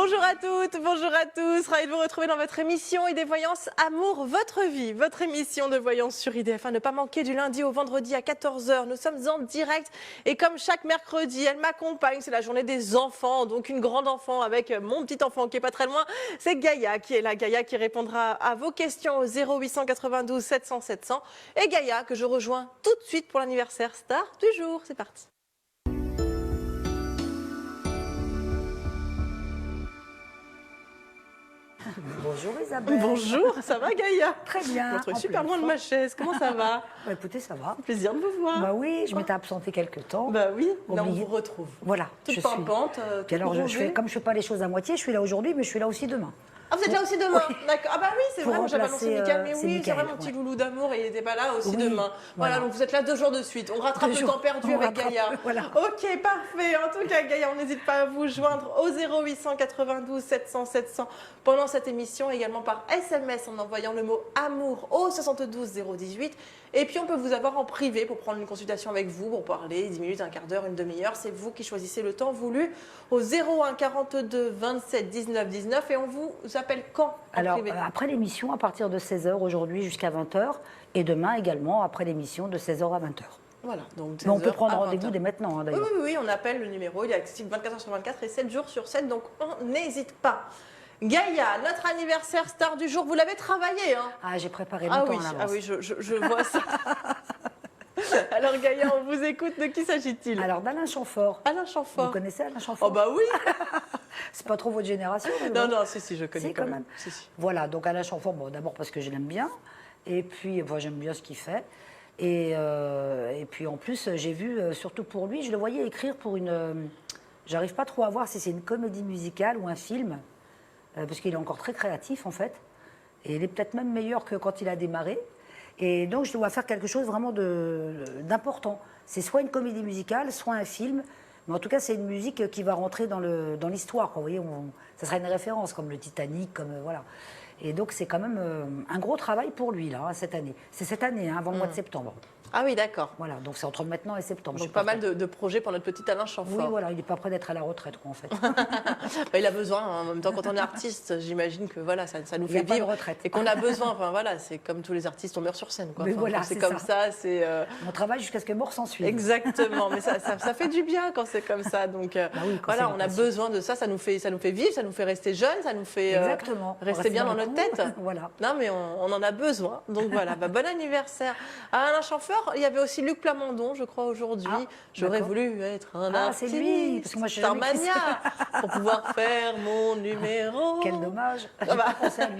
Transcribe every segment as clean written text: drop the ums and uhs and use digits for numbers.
Bonjour à toutes, bonjour à tous. Ravi de vous retrouver dans votre émission ID Voyance Amour, votre vie. Votre émission de voyance sur IDF. À ne pas manquer du lundi au vendredi à 14 h. Nous sommes en direct et comme chaque mercredi, elle m'accompagne. C'est la journée des enfants. Donc une grande enfant avec mon petit enfant qui est pas très loin. C'est Gaïa qui est là. Gaïa qui répondra à vos questions au 0892 700 700. Et Gaïa que je rejoins tout de suite pour l'anniversaire star du jour. C'est parti. Bonjour Isabelle. Bonjour, ça va Gaïa? Très bien. Je me trouve super loin de ma chaise, comment ça va? Bah, écoutez, ça va. Plaisir de vous voir. Bah oui, je m'étais absentée quelques temps. Bah oui, là on Oublié. vous retrouve. Voilà, Toute pimpante, Puis alors, comme je fais pas les choses à moitié, je suis là aujourd'hui, mais je suis là aussi demain. Ah, vous êtes là aussi demain? Oui. D'accord. Ah bah oui, c'est Pour vrai, moi j'avais annoncé remplacer, Mickaël, mais c'est oui, c'est Mickaël, vrai, mon petit ouais. loulou d'amour, il n'était pas là aussi Oui, demain. Voilà, voilà. donc vous êtes là 2 jours de suite. On rattrape 2 le jours. temps perdu On avec rattrape, Gaïa. voilà. Ok, parfait. En tout cas, Gaïa, on n'hésite pas à vous joindre au 0892 700 700 pendant cette émission, également par SMS en envoyant le mot amour au 72 018. Et puis on peut vous avoir en privé pour prendre une consultation avec vous, pour parler 10 minutes, un quart d'heure, une demi-heure. C'est vous qui choisissez le temps voulu au 01 42 27 19 19 et on vous appelle quand en Alors, privé? après l'émission, à partir de 16 h aujourd'hui jusqu'à 20 h, et demain également, après l'émission, de 16 h à 20 h. Voilà, donc Mais on peut 16 prendre à 20 rendez-vous heures. dès maintenant, hein, Oui, d'ailleurs. oui, oui, on appelle le numéro, il est accessible 24 h sur 24 et 7 jours sur 7, donc on n'hésite pas. Gaïa, notre anniversaire star du jour, vous l'avez travaillé, hein? Ah, j'ai préparé Ah longtemps oui, en avance. ah oui, je vois ça. Alors Gaïa, on vous écoute, de qui s'agit-il? Alors, d'Alain Chamfort. Alain Vous Chamfort. connaissez Alain Chamfort? Oh bah oui. C'est pas trop votre génération, mais Non, bon. non, si, je connais Si, quand quand même. même. Si, si. Voilà, donc Alain Chamfort, bon, d'abord parce que je l'aime bien, et puis j'aime bien ce qu'il fait. Et puis en plus, j'ai vu, surtout pour lui, je le voyais écrire pour une... J'arrive pas trop à voir si c'est une comédie musicale ou un film, parce qu'il est encore très créatif en fait. Et il est peut-être même meilleur que quand il a démarré. Et donc je dois faire quelque chose vraiment d'important. C'est soit une comédie musicale, soit un film. Mais en tout cas, c'est une musique qui va rentrer dans l'histoire. Vous voyez, ça sera une référence, comme le Titanic, comme voilà. Et donc, c'est quand même un gros travail pour lui, là, cette année. C'est cette année, hein, avant le mois de septembre. Ah oui, d'accord. Voilà, donc c'est entre maintenant et septembre. Donc pas mal de projets pour notre petit Alain Chamfort. Oui, voilà, il n'est pas prêt d'être à la retraite, quoi, en fait. Bah, il a besoin, hein, en même temps, quand on est artiste, j'imagine que voilà, ça nous Il y a fait pas de vivre. retraite. Et qu'on a besoin, enfin voilà, c'est comme tous les artistes, on meurt sur scène. Quoi. Mais Enfin, voilà, c'est c'est comme ça. ça, c'est. On travaille jusqu'à ce que mort s'en suive. Exactement, mais ça fait du bien quand c'est comme ça. Donc oui, quand voilà, c'est on la a passion. besoin de ça, ça nous fait vivre, ça nous fait rester jeune, ça nous fait Exactement. On rester bien dans le notre coup. tête. Voilà. Non, mais on en a besoin. Donc voilà, bah, bon anniversaire à Alain Chamfort. Il y avait aussi Luc Plamondon, je crois, aujourd'hui. Ah, J'aurais d'accord. voulu être un Ah, artiste, c'est lui, parce que moi, je suis jamais qui Starmania, pour pouvoir faire mon numéro. Quel dommage. J'ai bah. pas pensé à lui.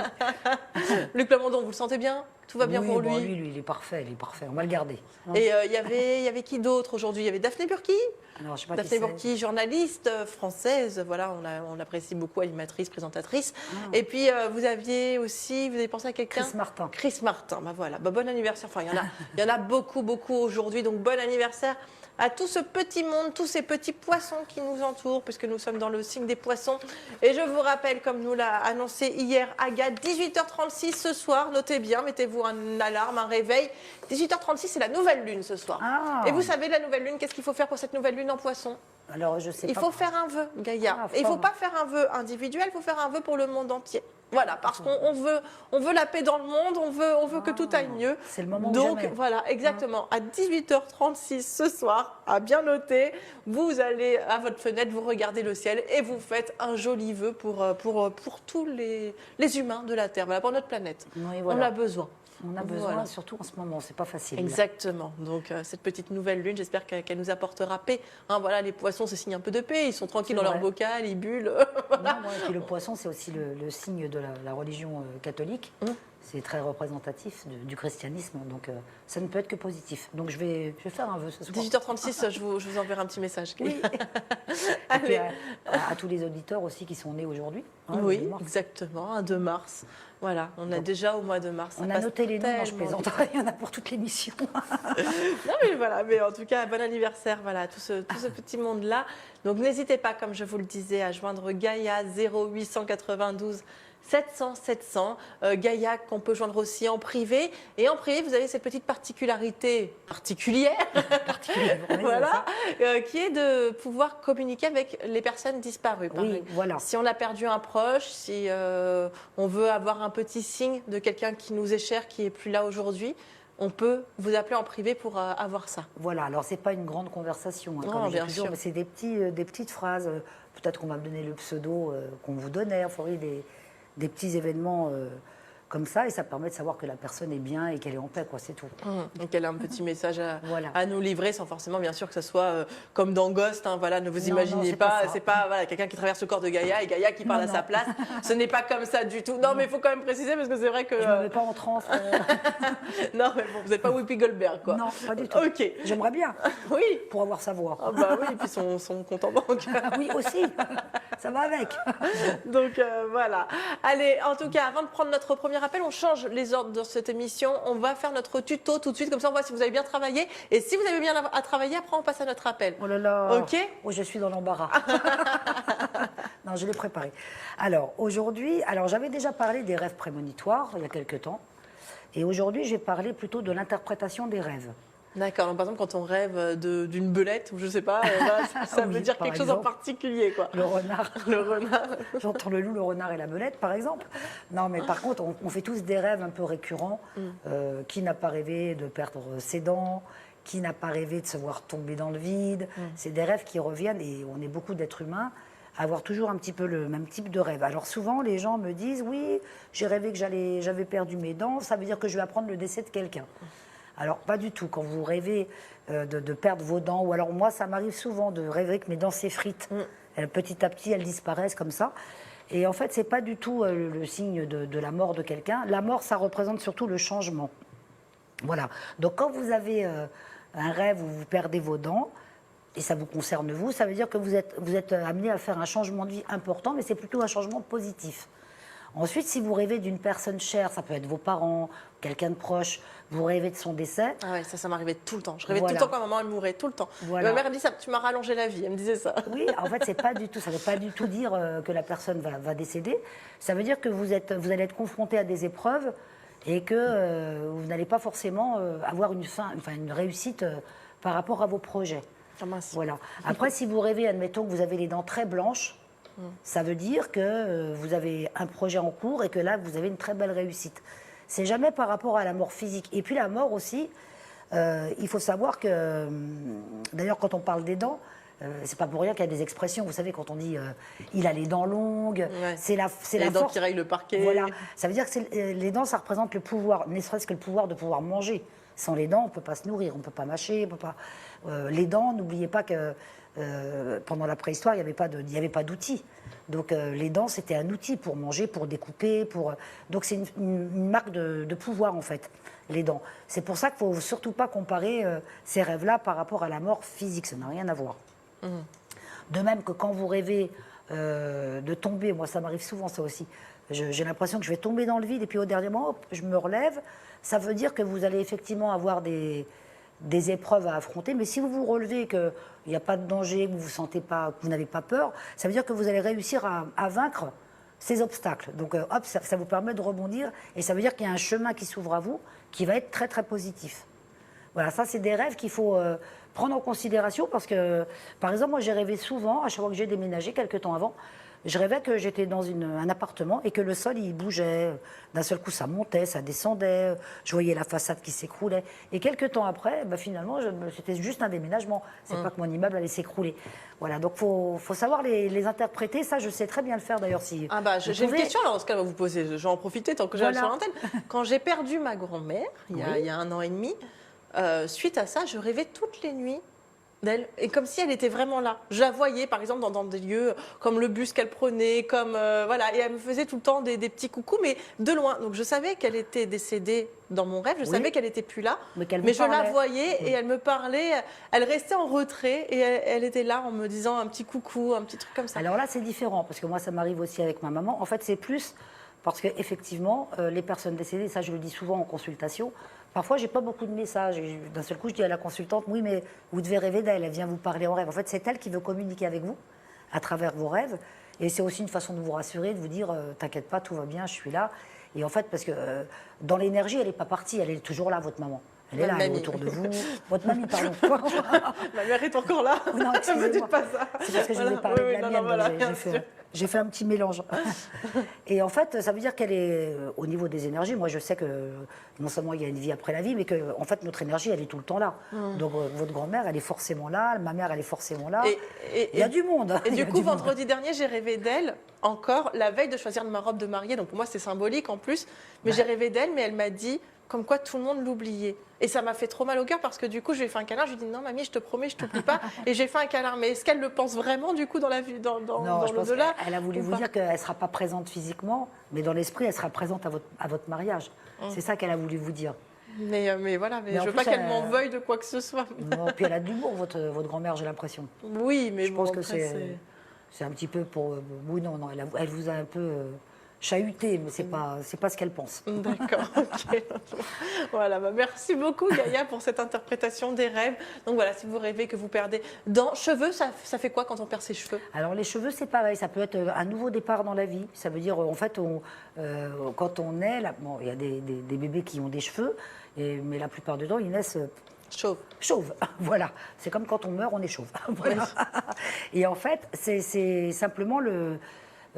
Luc Plamondon, vous le sentez bien? Tout va bien Oui, pour bon, lui? il est parfait, On va le garder. Et il y avait qui d'autre aujourd'hui? Il y avait Daphné Burki. Alors, je sais pas qui Daphné c'est. Burki, journaliste française, voilà, on l'apprécie beaucoup, animatrice, présentatrice. Ah. Et puis vous avez pensé à quelqu'un? Chris Martin. Chris Martin, bah voilà, bah, bon anniversaire. Enfin, il y en a beaucoup, beaucoup aujourd'hui, donc bon anniversaire à tout ce petit monde, tous ces petits poissons qui nous entourent, puisque nous sommes dans le signe des poissons. Et je vous rappelle, comme nous l'a annoncé hier Agathe, 18h36 ce soir, notez bien, mettez-vous un alarme, un réveil. 18h36, c'est la nouvelle lune ce soir. Ah. Et vous savez, la nouvelle lune, qu'est-ce qu'il faut faire pour cette nouvelle lune en poisson? Alors, je sais Il pas. faut faire un vœu, Gaïa. Ah, Et il ne faut fort. pas faire un vœu individuel, il faut faire un vœu pour le monde entier. Voilà, parce qu'on veut la paix dans le monde, on veut que tout aille mieux. C'est le moment ou Donc jamais. voilà, exactement. À 18h36 ce soir, à bien noter, vous allez à votre fenêtre, vous regardez le ciel et vous faites un joli vœu pour tous les humains de la Terre, voilà, pour notre planète. Oui, voilà. On a besoin. On a besoin, Voilà. surtout en ce moment, c'est pas facile. Exactement. Donc cette petite nouvelle lune, j'espère qu'elle nous apportera paix. Hein, voilà, les poissons, c'est signe un peu de paix. Ils sont tranquilles C'est dans leur vrai. bocal, ils bullent. Non, ouais, et puis le poisson, c'est aussi le signe de la religion catholique. C'est très représentatif du christianisme, donc ça ne peut être que positif. Donc je vais faire un vœu ce soir. 18h36, je vous enverrai un petit message. Oui. Et puis à tous les auditeurs aussi qui sont nés aujourd'hui. hein, le Oui, 2 mars. exactement, un 2 mars. Voilà, on a déjà au mois de mars. Ça On a passe noté les noms, non, je tellement plaisante. vite. Il y en a pour toute l'émission. Non, mais voilà, mais en tout cas, bon anniversaire, voilà, tout ce petit monde-là. Donc n'hésitez pas, comme je vous le disais, à joindre Gaïa 0892 700. Gaïa qu'on peut joindre aussi en privé. Et en privé, vous avez cette petite particularité particulière, voilà, qui est de pouvoir communiquer avec les personnes disparues. Oui, voilà. Si on a perdu un proche, si on veut avoir un petit signe de quelqu'un qui nous est cher, qui est plus là aujourd'hui, on peut vous appeler en privé pour avoir ça. Voilà, alors c'est pas une grande conversation, hein, Non, comme je dis bien toujours, sûr. mais c'est des petites phrases. Peut-être qu'on va me donner le pseudo qu'on vous donnait, enfin, oui, des petits événements comme ça, et ça permet de savoir que la personne est bien et qu'elle est en paix, quoi, c'est tout. Donc elle a un petit message Voilà. à nous livrer sans forcément bien sûr que ce soit comme dans Ghost, hein, voilà, ne vous Non, imaginez non, pas, c'est pas ça. c'est pas voilà, quelqu'un qui traverse le corps de Gaïa et Gaïa qui parle Non, à sa non. place. Ce n'est pas comme ça du tout. Non, mais il faut quand même préciser parce que c'est vrai que Je me mets pas en transe. non, mais bon, vous n'êtes pas Whoopi Goldberg quoi. Non, pas du tout. Ok. J'aimerais bien, Oui. pour avoir sa voix. Ah bah oui, et puis son compte en banque. Oui, aussi, ça va avec. Donc voilà. Allez, en tout cas, avant de prendre notre premier appel, on change les ordres de cette émission. On va faire notre tuto tout de suite, comme ça on voit si vous avez bien travaillé. Et si vous avez bien à travailler, après on passe à notre appel. Oh là là. Ok. Oh, je suis dans l'embarras. Non, je l'ai préparé. Alors, aujourd'hui, j'avais déjà parlé des rêves prémonitoires il y a quelques temps. Et aujourd'hui, je vais parler plutôt de l'interprétation des rêves. D'accord. Donc, par exemple, quand on rêve d'une belette, ou je sais pas, voilà, ça Oui, veut dire par quelque chose en exemple. particulier, quoi. Le renard. Le renard. J'entends le loup, le renard et la belette, par exemple. Non, mais par contre, on fait tous des rêves un peu récurrents. Qui n'a pas rêvé de perdre ses dents? Qui n'a pas rêvé de se voir tomber dans le vide? C'est des rêves qui reviennent, et on est beaucoup d'êtres humains à avoir toujours un petit peu le même type de rêve. Alors souvent, les gens me disent, oui, j'ai rêvé que j'avais perdu mes dents, ça veut dire que je vais apprendre le décès de quelqu'un. Alors, pas du tout. Quand vous rêvez de perdre vos dents, ou alors moi, ça m'arrive souvent de rêver que mes dents s'effritent. Petit à petit, elles disparaissent comme ça. Et en fait, c'est pas du tout le signe de la mort de quelqu'un. La mort, ça représente surtout le changement. Voilà. Donc, quand vous avez un rêve où vous perdez vos dents, et ça vous concerne vous, ça veut dire que vous êtes amené à faire un changement de vie important, mais c'est plutôt un changement positif. Ensuite, si vous rêvez d'une personne chère, ça peut être vos parents, quelqu'un de proche, vous rêvez de son décès. Ah ouais, ça m'arrivait tout le temps. Je rêvais Voilà. tout le temps quand maman elle mourait, tout le temps. Voilà. Ma mère elle me dit ça, tu m'as rallongé la vie, elle me disait ça. Oui, en fait, c'est pas du tout, ça ne veut pas du tout dire que la personne va décéder. Ça veut dire que vous allez être confronté à des épreuves et que vous n'allez pas forcément avoir une réussite par rapport à vos projets. Ah mince. Voilà. Après, si vous rêvez, admettons que vous avez les dents très blanches, ça veut dire que vous avez un projet en cours et que là, vous avez une très belle réussite. C'est jamais par rapport à la mort physique. Et puis la mort aussi, il faut savoir que, d'ailleurs, quand on parle des dents, c'est pas pour rien qu'il y a des expressions. Vous savez, quand on dit il a les dents longues, Ouais. c'est la Les dents force. qui rayent le parquet. Voilà. Ça veut dire que les dents, ça représente le pouvoir, ne serait-ce que le pouvoir de pouvoir manger. Sans les dents, on ne peut pas se nourrir, on ne peut pas mâcher, on peut pas. Les dents, n'oubliez pas que pendant la préhistoire, il n'y avait pas d'outils. Donc les dents, c'était un outil pour manger, pour découper, donc c'est une marque de pouvoir en fait, les dents. C'est pour ça qu'il ne faut surtout pas comparer ces rêves-là par rapport à la mort physique, ça n'a rien à voir. De même que quand vous rêvez de tomber, moi ça m'arrive souvent ça aussi, j'ai l'impression que je vais tomber dans le vide et puis au dernier moment, hop, je me relève, ça veut dire que vous allez effectivement avoir des épreuves à affronter, mais si vous vous relevez, qu'il n'y a pas de danger, que vous vous sentez pas, que vous n'avez pas peur, ça veut dire que vous allez réussir à vaincre ces obstacles. Donc hop, ça vous permet de rebondir et ça veut dire qu'il y a un chemin qui s'ouvre à vous qui va être très très positif. Voilà, ça c'est des rêves qu'il faut prendre en considération parce que, par exemple, moi j'ai rêvé souvent, à chaque fois que j'ai déménagé, quelques temps avant, je rêvais que j'étais dans un appartement et que le sol il bougeait. D'un seul coup ça montait, ça descendait, je voyais la façade qui s'écroulait. Et quelques temps après, finalement, c'était juste un déménagement. C'est pas que mon immeuble allait s'écrouler. Voilà, donc faut savoir les interpréter. Ça, je sais très bien le faire d'ailleurs. Si Ah bah, vous j'ai une pouvez. question alors, dans ce cas, on va vous poser. Je vais en profiter tant que j'ai Voilà. sur l'antenne. Quand j'ai perdu ma grand-mère, Oui. il y a 1 an et demi, suite à ça, je rêvais toutes les nuits d'elle, et comme si elle était vraiment là. Je la voyais, par exemple, dans des lieux comme le bus qu'elle prenait, comme voilà, et elle me faisait tout le temps des petits coucous, mais de loin. Donc je savais qu'elle était décédée dans mon rêve, je Oui. savais qu'elle était plus là, qu'elle vous mais je la parlait. voyais et elle me parlait. Elle restait en retrait et elle était là en me disant un petit coucou, un petit truc comme ça. Alors là, c'est différent, parce que moi, ça m'arrive aussi avec ma maman. En fait, c'est plus parce qu'effectivement, les personnes décédées, ça je le dis souvent en consultation, parfois, j'ai pas beaucoup de messages. Et d'un seul coup, je dis à la consultante, oui, mais vous devez rêver d'elle, elle vient vous parler en rêve. En fait, c'est elle qui veut communiquer avec vous à travers vos rêves. Et c'est aussi une façon de vous rassurer, de vous dire, t'inquiète pas, tout va bien, je suis là. Et en fait, parce que dans l'énergie, elle n'est pas partie, elle est toujours là, votre maman. Elle est là, elle est autour de vous. Votre mamie, pardon. Ma mère est encore là. Non, Ne me dites pas ça. C'est parce que je vous ai parlé de la mienne, donc j'ai fait un petit mélange. Et en fait, ça veut dire qu'elle est au niveau des énergies. Moi, je sais que non seulement il y a une vie après la vie, mais que en fait, notre énergie, elle est tout le temps là. Donc, votre grand-mère, elle est forcément là. Ma mère, elle est forcément là. Il y a du monde. Et du coup, vendredi dernier, j'ai rêvé d'elle encore la veille de choisir ma robe de mariée. Donc, pour moi, c'est symbolique en plus. Mais j'ai rêvé d'elle, mais elle m'a dit comme quoi tout le monde l'oubliait. Et ça m'a fait trop mal au cœur parce que du coup, je lui ai fait un câlin. Je lui ai dit non, mamie, je te promets, je t'oublie pas. Et j'ai fait un câlin. Mais est-ce qu'elle le pense vraiment du coup dans la vie, dans l'au-delà? Elle a voulu vous dire qu'elle ne sera pas présente physiquement, mais dans l'esprit, elle sera présente à votre mariage. C'est ça qu'elle a voulu vous dire. Mais voilà, je veux pas qu'elle m'en veuille de quoi que ce soit. Non, puis elle a de l'humour, votre grand-mère, j'ai l'impression. Oui, mais je pense que c'est un petit peu pour. Oui, non, elle vous a un peu chahuté, mais c'est pas ce qu'elle pense. D'accord, ok. Voilà, merci beaucoup Gaïa pour cette interprétation des rêves. Donc voilà, si vous rêvez que vous perdez dents, cheveux, ça fait quoi quand on perd ses cheveux? Alors les cheveux, c'est pareil, ça peut être un nouveau départ dans la vie. Ça veut dire, en fait, quand on est, bon, il y a des bébés qui ont des cheveux, mais la plupart du temps, ils naissent chauve, voilà. C'est comme quand on meurt, on est chauve. Voilà. Et en fait, c'est simplement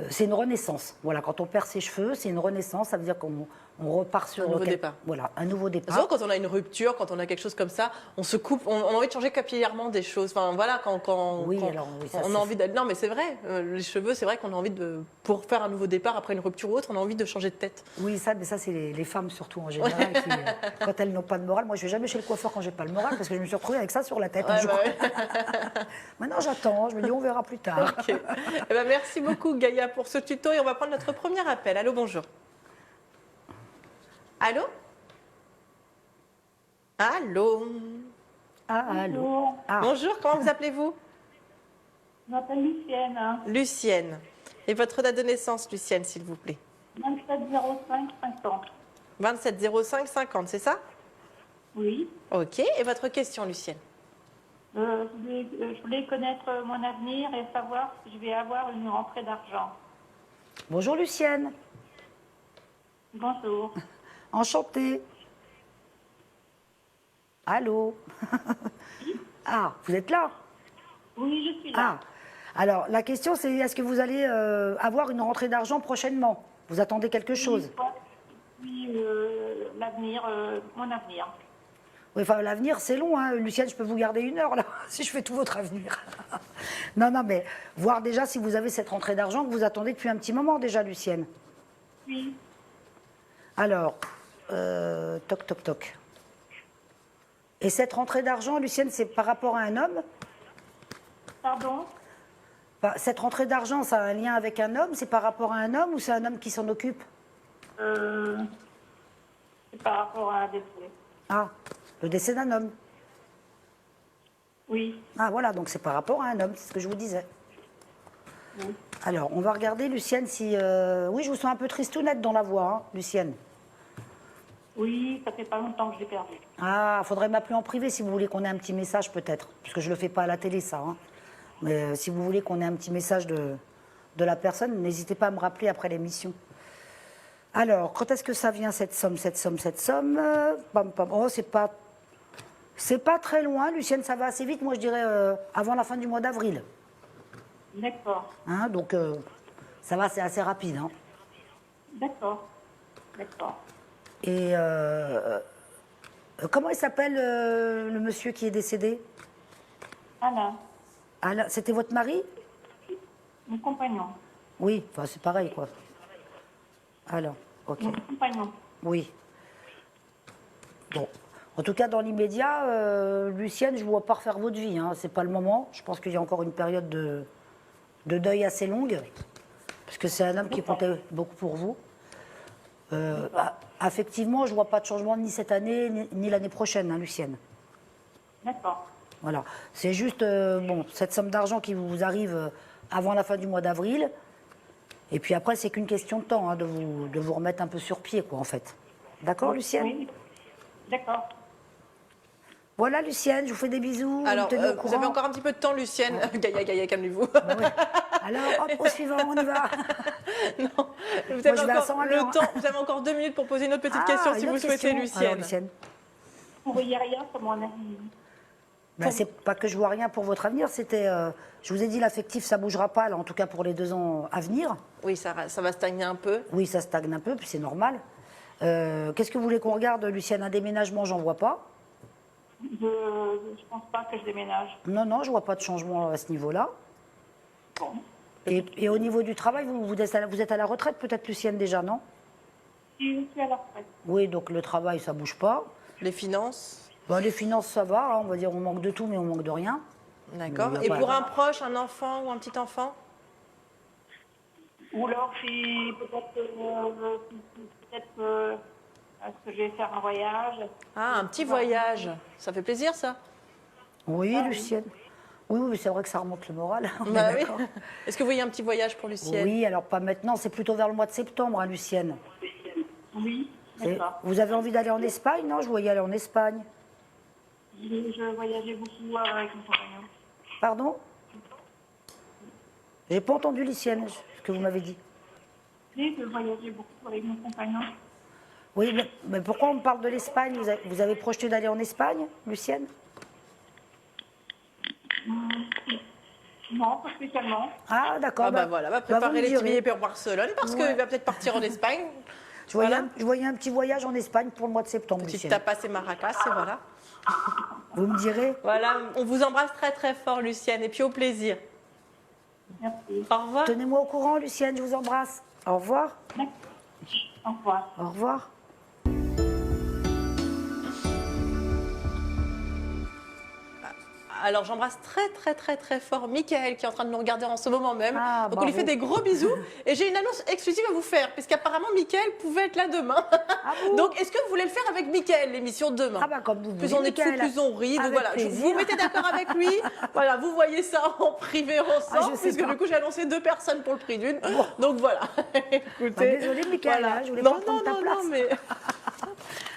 c'est une renaissance. Voilà, quand on perd ses cheveux, c'est une renaissance. Ça veut dire qu'on repart sur un nouveau départ. Voilà, un nouveau départ. Souvent, quand on a une rupture, quand on a quelque chose comme ça, on se coupe, on a envie de changer capillairement des choses. Enfin, voilà, quand oui, on a envie d'être. Non, mais c'est vrai. Les cheveux, c'est vrai qu'on a envie pour faire un nouveau départ après une rupture ou autre, on a envie de changer de tête. Oui, mais ça, c'est les femmes surtout en général, qui, quand elles n'ont pas de morale. Moi, je vais jamais chez le coiffeur quand j'ai pas le moral, parce que je me suis retrouvée avec ça sur la tête. Maintenant, j'attends. Je me dis, on verra plus tard. Okay. Eh ben, merci beaucoup, Gaïa, pour ce tuto. Et on va prendre notre premier appel. Allô, bonjour. Allô? Allô? Allô? Bonjour, comment vous appelez-vous? Je m'appelle Lucienne. Lucienne. Et votre date de naissance, Lucienne, s'il vous plaît? 270550. 270550, c'est ça? Oui. Ok. Et votre question, Lucienne? Je voulais connaître mon avenir et savoir si je vais avoir une rentrée d'argent. Bonjour, Lucienne. Bonjour. Enchantée. Allô? Ah, vous êtes là? Oui, je suis là. Alors, la question, c'est est-ce que vous allez avoir une rentrée d'argent prochainement? Vous attendez quelque chose? Oui, l'avenir, mon avenir. Oui, enfin, l'avenir, c'est long, hein. Lucienne, je peux vous garder 1 heure, là, si je fais tout votre avenir. Non, mais voir déjà si vous avez cette rentrée d'argent que vous attendez depuis un petit moment déjà, Lucienne. Oui. Alors, toc, toc, toc. Et cette rentrée d'argent, Lucienne, c'est par rapport à un homme? Pardon? Cette rentrée d'argent, ça a un lien avec un homme? C'est par rapport à un homme ou c'est un homme qui s'en occupe? C'est par rapport à un décès. Ah, le décès d'un homme. Oui. Ah, voilà, donc c'est par rapport à un homme, c'est ce que je vous disais. Oui. Alors, on va regarder, Lucienne, si... Oui, je vous sens un peu tristounette dans la voix, hein, Lucienne. Oui, ça fait pas longtemps que je l'ai perdu. Ah, faudrait m'appeler en privé si vous voulez qu'on ait un petit message, peut-être. Parce que je ne le fais pas à la télé, ça. Hein. Mais si vous voulez qu'on ait un petit message de la personne, n'hésitez pas à me rappeler après l'émission. Alors, quand est-ce que ça vient, cette somme? Pam, pam. Oh, c'est pas très loin, Lucienne, ça va assez vite. Moi, je dirais avant la fin du mois d'avril. D'accord. Hein, donc, ça va, c'est assez rapide. Hein. D'accord. D'accord. Et comment il s'appelle, le monsieur qui est décédé? Alain, Alain, c'était votre mari? mon compagnon. Oui, enfin, c'est pareil, quoi. Alors, ok. Mon compagnon. Oui. Bon. En tout cas, dans l'immédiat, Lucienne, je ne vois pas refaire votre vie. Hein. Ce n'est pas le moment. Je pense qu'il y a encore une période de deuil assez longue. Parce que c'est un homme qui comptait beaucoup pour vous. Effectivement, je ne vois pas de changement ni cette année, ni l'année prochaine, hein, Lucienne. D'accord. Voilà. C'est juste, bon, cette somme d'argent qui vous arrive avant la fin du mois d'avril. Et puis après, c'est qu'une question de temps, hein, de vous remettre un peu sur pied, quoi, en fait. D'accord, Lucienne? Oui. D'accord. Voilà, Lucienne, je vous fais des bisous. Alors, tenez au vous courant. avez encore un petit peu de temps, Lucienne. Gaïa, Gaïa, calmez-vous. Bah ouais. Alors, hop, au suivant, on y va. Non, vous Moi, avez je vais à encore 100 à le l'heure, hein. temps. Vous avez encore 2 minutes pour poser une autre petite question si une vous autre souhaitez, question. Alors, Lucienne. Vous voyez rien sur mon avenir. Ben, c'est pas que je vois rien pour votre avenir, c'était, je vous ai dit, l'affectif, ça bougera pas, là, en tout cas pour les 2 ans à venir. Oui, ça va stagner un peu. Oui, ça stagne un peu, puis c'est normal. Qu'est-ce que vous voulez qu'on regarde, Lucienne? Un déménagement, j'en vois pas. Je pense pas que je déménage. Non, non, je vois pas de changement à ce niveau-là. Bon. Et au niveau du travail, vous êtes à la retraite peut-être, Lucienne, déjà, non? Je suis à la retraite. Oui, donc le travail, ça bouge pas. Les finances, Ben, les finances, ça va, hein, on va dire, on manque de tout, mais on manque de rien. d'accord. Mais Et bah, pour bah. un proche, un enfant ou un petit enfant? Ou alors, si peut-être est-ce que je vais faire un voyage? Ah, un petit voyage. Ça fait plaisir, ça? Oui, Lucienne. Oui, oui, c'est vrai que ça remonte le moral. on est Bah oui. d'accord. Est-ce que vous voyez un petit voyage pour Lucienne? Oui, alors pas maintenant, c'est plutôt vers le mois de septembre, hein, Lucienne. Oui, C'est- d'accord. Vous avez envie d'aller en Espagne? Non, je voyais aller en Espagne. Je voyageais beaucoup avec mon compagnon. Pardon? J'ai pas entendu, Lucienne, ce que vous m'avez dit. Oui, je voyageais beaucoup avec mon compagnon. Oui, mais pourquoi on me parle de l'Espagne? Vous avez projeté d'aller en Espagne, Lucienne? Non, pas spécialement. Ah, d'accord. Ah bah voilà, va vous préparer me les direz. billets pour Barcelone parce qu'il Ouais. va peut-être partir en Espagne. Je voyais, Voilà. je voyais un petit voyage en Espagne pour le mois de septembre, Petite Lucienne. tapas et maracas, et voilà. Vous me direz? Voilà, on vous embrasse très très fort, Lucienne, et puis au plaisir. Merci. Au revoir. Tenez-moi au courant, Lucienne, je vous embrasse. Au revoir. Au revoir. Au revoir. Alors j'embrasse très très très très fort Mickaël qui est en train de nous regarder en ce moment même. Ah, Donc on lui bravo. fait des gros bisous et j'ai une annonce exclusive à vous faire puisqu'apparemment Mickaël pouvait être là demain. bon Donc est-ce que vous voulez le faire avec Mickaël l'émission de demain? Ah bah comme vous Plus voulez, on est fou, Mickaël. plus on rit. Donc Avec voilà, plaisir. vous vous mettez d'accord avec lui. Voilà, vous voyez ça en privé ensemble, je sais puisque pas. du coup j'ai annoncé 2 personnes pour le prix d'une. Donc voilà. Écoutez. Bah, désolée, Mickaël, hein, je voulais non, pas prendre ta place. non, mais.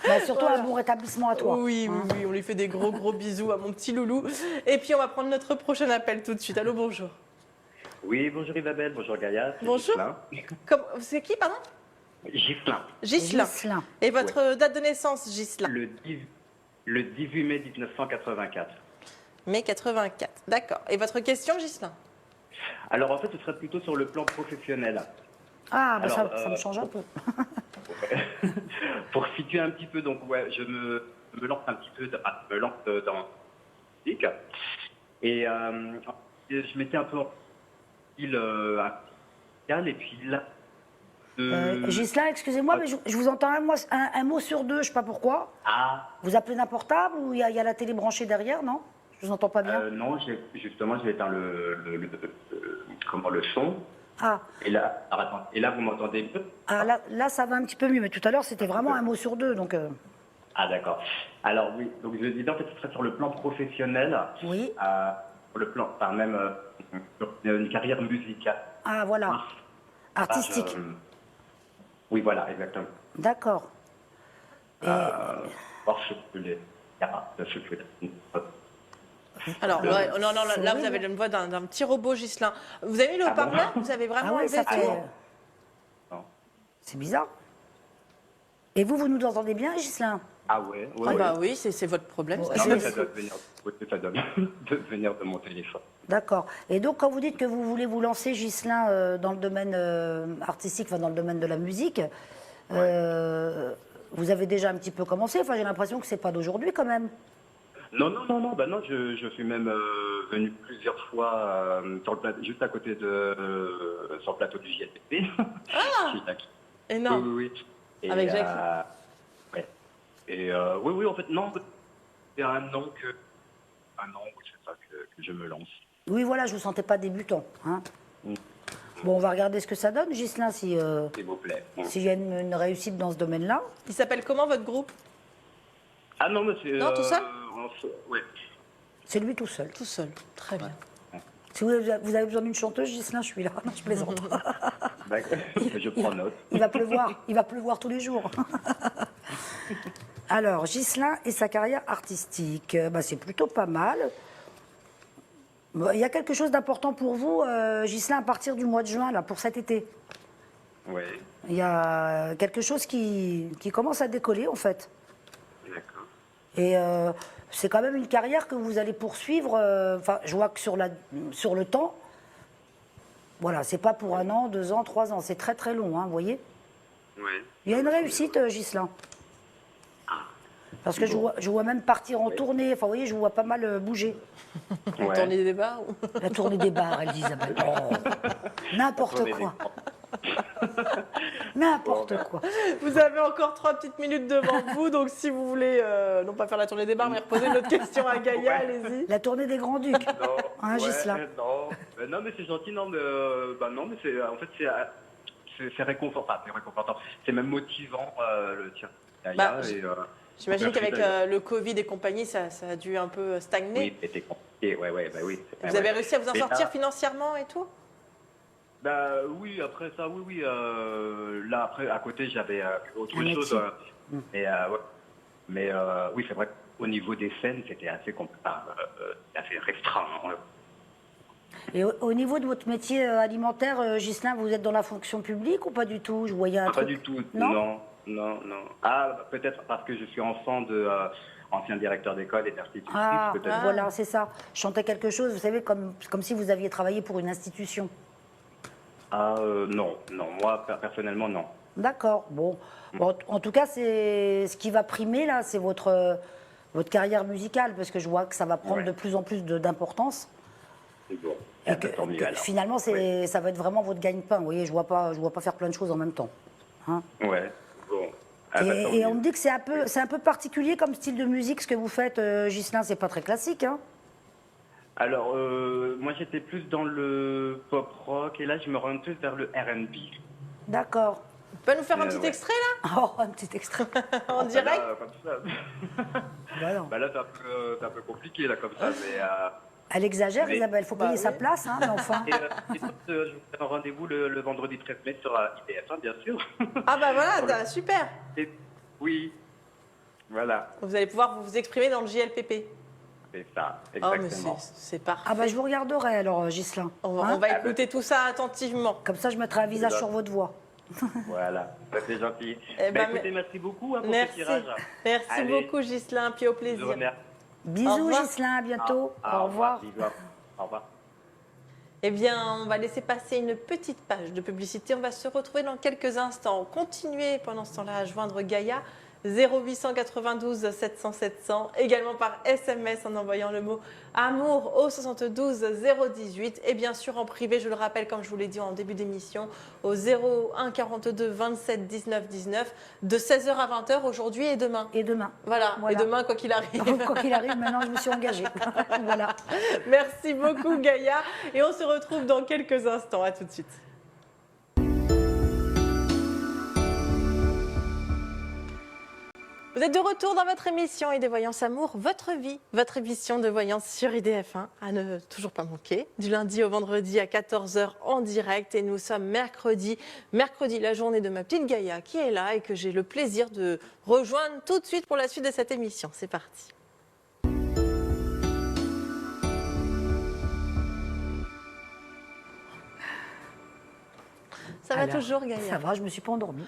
Bah, surtout Voilà. un bon rétablissement à toi. Oui, oui, oui, on lui fait des gros gros bisous à mon petit loulou. Et puis on va prendre notre prochain appel tout de suite. Allô, bonjour. Oui, bonjour Isabelle, bonjour Gaïa. c'est Bonjour. Ghislain. C'est qui, pardon? Ghislain, Ghislain. Ghislain. Et votre date de naissance, Ghislain? le 18 mai 1984. Mai 84. D'accord. Et votre question, Ghislain? Alors en fait, ce serait plutôt sur le plan professionnel. Ah, bah, Alors, ça me change un peu. Pour situer un petit peu, donc ouais, je me lance un petit peu, me lance dans la musique. Et je m'étais un peu en style musical, et puis là... Ghislain, excusez-moi, mais je vous entends un mot sur deux, je sais pas pourquoi. Ah, Vous appelez d'un portable ou il y a la télé branchée derrière, non? Je vous entends pas bien. non, justement, j'ai éteint comment, le son. Ah, Et là, alors, attends, et là, vous m'entendez mieux? là, ça va un petit peu mieux, mais tout à l'heure, c'était vraiment un mot sur deux, donc... Ah d'accord. Alors oui, donc je disais en fait ce serait sur le plan professionnel, Oui. sur le plan, enfin même sur une carrière musicale. Ah, voilà. Artistique. Oui voilà, exactement. D'accord. Voir ce que les Alors, Le- ouais, non, c'est là, vous horrible. avez une voix d'un petit robot, Ghislain. Vous avez mis le Ah bon haut-parleur? Vous avez vraiment Ah oui, enlevé ça tout? fait... Non. C'est bizarre. Et vous nous entendez bien, Ghislain? Ah ouais, ouais, Ah ouais. bah oui, c'est votre problème. Bon, ça. Non, c'est- mais ça doit venir, ça doit venir de mon téléphone. D'accord. Et donc, quand vous dites que vous voulez vous lancer, Ghislain, dans le domaine artistique, enfin dans le domaine de la musique, vous avez déjà un petit peu commencé. Enfin, j'ai l'impression que c'est pas d'aujourd'hui, quand même. Non, bah non, je suis même venu plusieurs fois sur le plateau, juste à côté sur le plateau du JLPP. Ah Chez Jacques. Énorme. Oui. Et, Avec Jacques. ouais. Et oui, en fait, non, c'est un an, oui, c'est ça que je me lance. Oui, voilà, je vous sentais pas débutant. Hein. Mm. Bon, on va regarder ce que ça donne, Ghislain, si S'il vous plaît. s'il y a une réussite dans ce domaine-là. Il s'appelle comment votre groupe? Ah non, mais c'est... Non, tout seul Ouais. C'est lui tout seul. Tout seul. Très bien. Si vous avez besoin d'une chanteuse, Ghislain, je suis là. Non, je plaisante. D'accord. Je prends note. Il va pleuvoir tous les jours. Alors, Ghislain et sa carrière artistique, c'est plutôt pas mal. Il y a quelque chose d'important pour vous, Ghislain, à partir du mois de juin, là, pour cet été. Oui, Il y a quelque chose qui commence à décoller, en fait. d'accord. Et c'est quand même une carrière que vous allez poursuivre. Enfin, je vois que sur le temps, voilà, c'est pas pour 1 an, 2 ans, 3 ans. C'est très très long, hein, vous voyez. Oui. Il y a une réussite, Ghislain. Parce que je vois même partir en tournée. Enfin, vous voyez, je vous vois pas mal bouger. Ouais. Tourner des bars ou- La tournée des bars, elle dit Isabelle. Oh, n'importe Tournée quoi. N'importe quoi. Vous avez encore 3 petites minutes devant vous, donc si vous voulez, non pas faire la tournée des bars, mais reposer une autre question à Gaïa, Ouais. allez-y. La tournée des Grands-Ducs. Non, Hein, Ghislain. non. Non, mais c'est gentil, non, mais, non, mais c'est, en fait, c'est réconfortant, c'est réconfortant. C'est même motivant, le tir. Bah, Et, J'imagine merci, qu'avec d'ailleurs. le Covid et compagnie, ça a dû un peu stagner. Oui, c'était compliqué, oui. Vous avez réussi à vous en Mais sortir là- financièrement et tout? Bah oui, après ça, oui. Là, après, à côté, j'avais autre Un chose. métier. Ouais. Mais oui, c'est vrai qu'au niveau des scènes, c'était assez, assez restreint. Hein. Et au niveau de votre métier alimentaire, Ghislain, vous êtes dans la fonction publique ou pas du tout? Je voyais un Pas truc. du tout, Non. non. Ah, peut-être parce que je suis enfant de ancien directeur d'école et d'institutrice, Ah, peut-être. voilà, c'est ça. Je chantais quelque chose, vous savez, comme si vous aviez travaillé pour une institution. Ah, non, moi, personnellement, non. D'accord. Bon, en tout cas, c'est ce qui va primer là, c'est votre carrière musicale, parce que je vois que ça va prendre Ouais. de plus en plus d'importance. C'est bon. Et Ah, bah, tant mieux, alors. finalement, ça va être vraiment votre gagne-pain. Vous voyez, je vois pas faire plein de choses en même temps. Hein. Ouais, bon. Ah, bah, tant Et mieux. on me dit que c'est un peu particulier comme style de musique ce que vous faites, Ghislain. C'est pas très classique, hein. Alors, moi, j'étais plus dans le pop rock et là, je me rends plus vers le R&B. D'accord. Vous pouvez nous faire un petit ouais. extrait Oh, un petit extrait. là, en direct? Là, comme ça. Bah non. Bah là, c'est un peu compliqué, là, comme ça. Mais, Elle exagère, Mais- Isabelle. Faut Bah payer sa oui. place, hein, mais enfin. et donc, je vous fais un rendez-vous le vendredi 13 mai sur IDF1, bien sûr. Ah bah voilà, super. Et- oui, voilà, Vous allez pouvoir vous exprimer dans le JLPP. c'est ça, Oh, mais exactement. c'est parfait. Ah bah je vous regarderai alors, Ghislain. On Hein. va écouter tout ça attentivement. Comme ça, je mettrai un visage ça. sur votre voix. Voilà, ça, c'est gentil. Eh ben, Écoutez, merci beaucoup hein, pour ce Merci. tirage. Merci Allez, beaucoup, Ghislain, puis au Je vous plaisir. remercie. Bisous, revoir. Ghislain. À bientôt. Ah, Au revoir. Bisous. Au revoir. Eh bien, on va laisser passer une petite page de publicité. On va se retrouver dans quelques instants. Continuez pendant ce temps-là à joindre Gaïa 0892 700 700, également par SMS en envoyant le mot amour au 72 018 et bien sûr en privé, je le rappelle comme je vous l'ai dit en début d'émission, au 01 42 27 19 19 de 16h à 20h aujourd'hui et demain. Et demain. Voilà, Voilà. et demain quoi qu'il arrive. Quoi qu'il arrive, maintenant, je me suis engagée. Voilà. Merci beaucoup Gaïa et on se retrouve dans quelques instants. À tout de suite. Vous êtes de retour dans votre émission et des Voyances Amour, votre vie, votre émission de voyance sur IDF1, à ne toujours pas manquer, du lundi au vendredi à 14h en direct et nous sommes mercredi, la journée de ma petite Gaïa qui est là et que j'ai le plaisir de rejoindre tout de suite pour la suite de cette émission. C'est parti. Ça va Alors, toujours Gaïa? Ça va, je me suis pas endormie.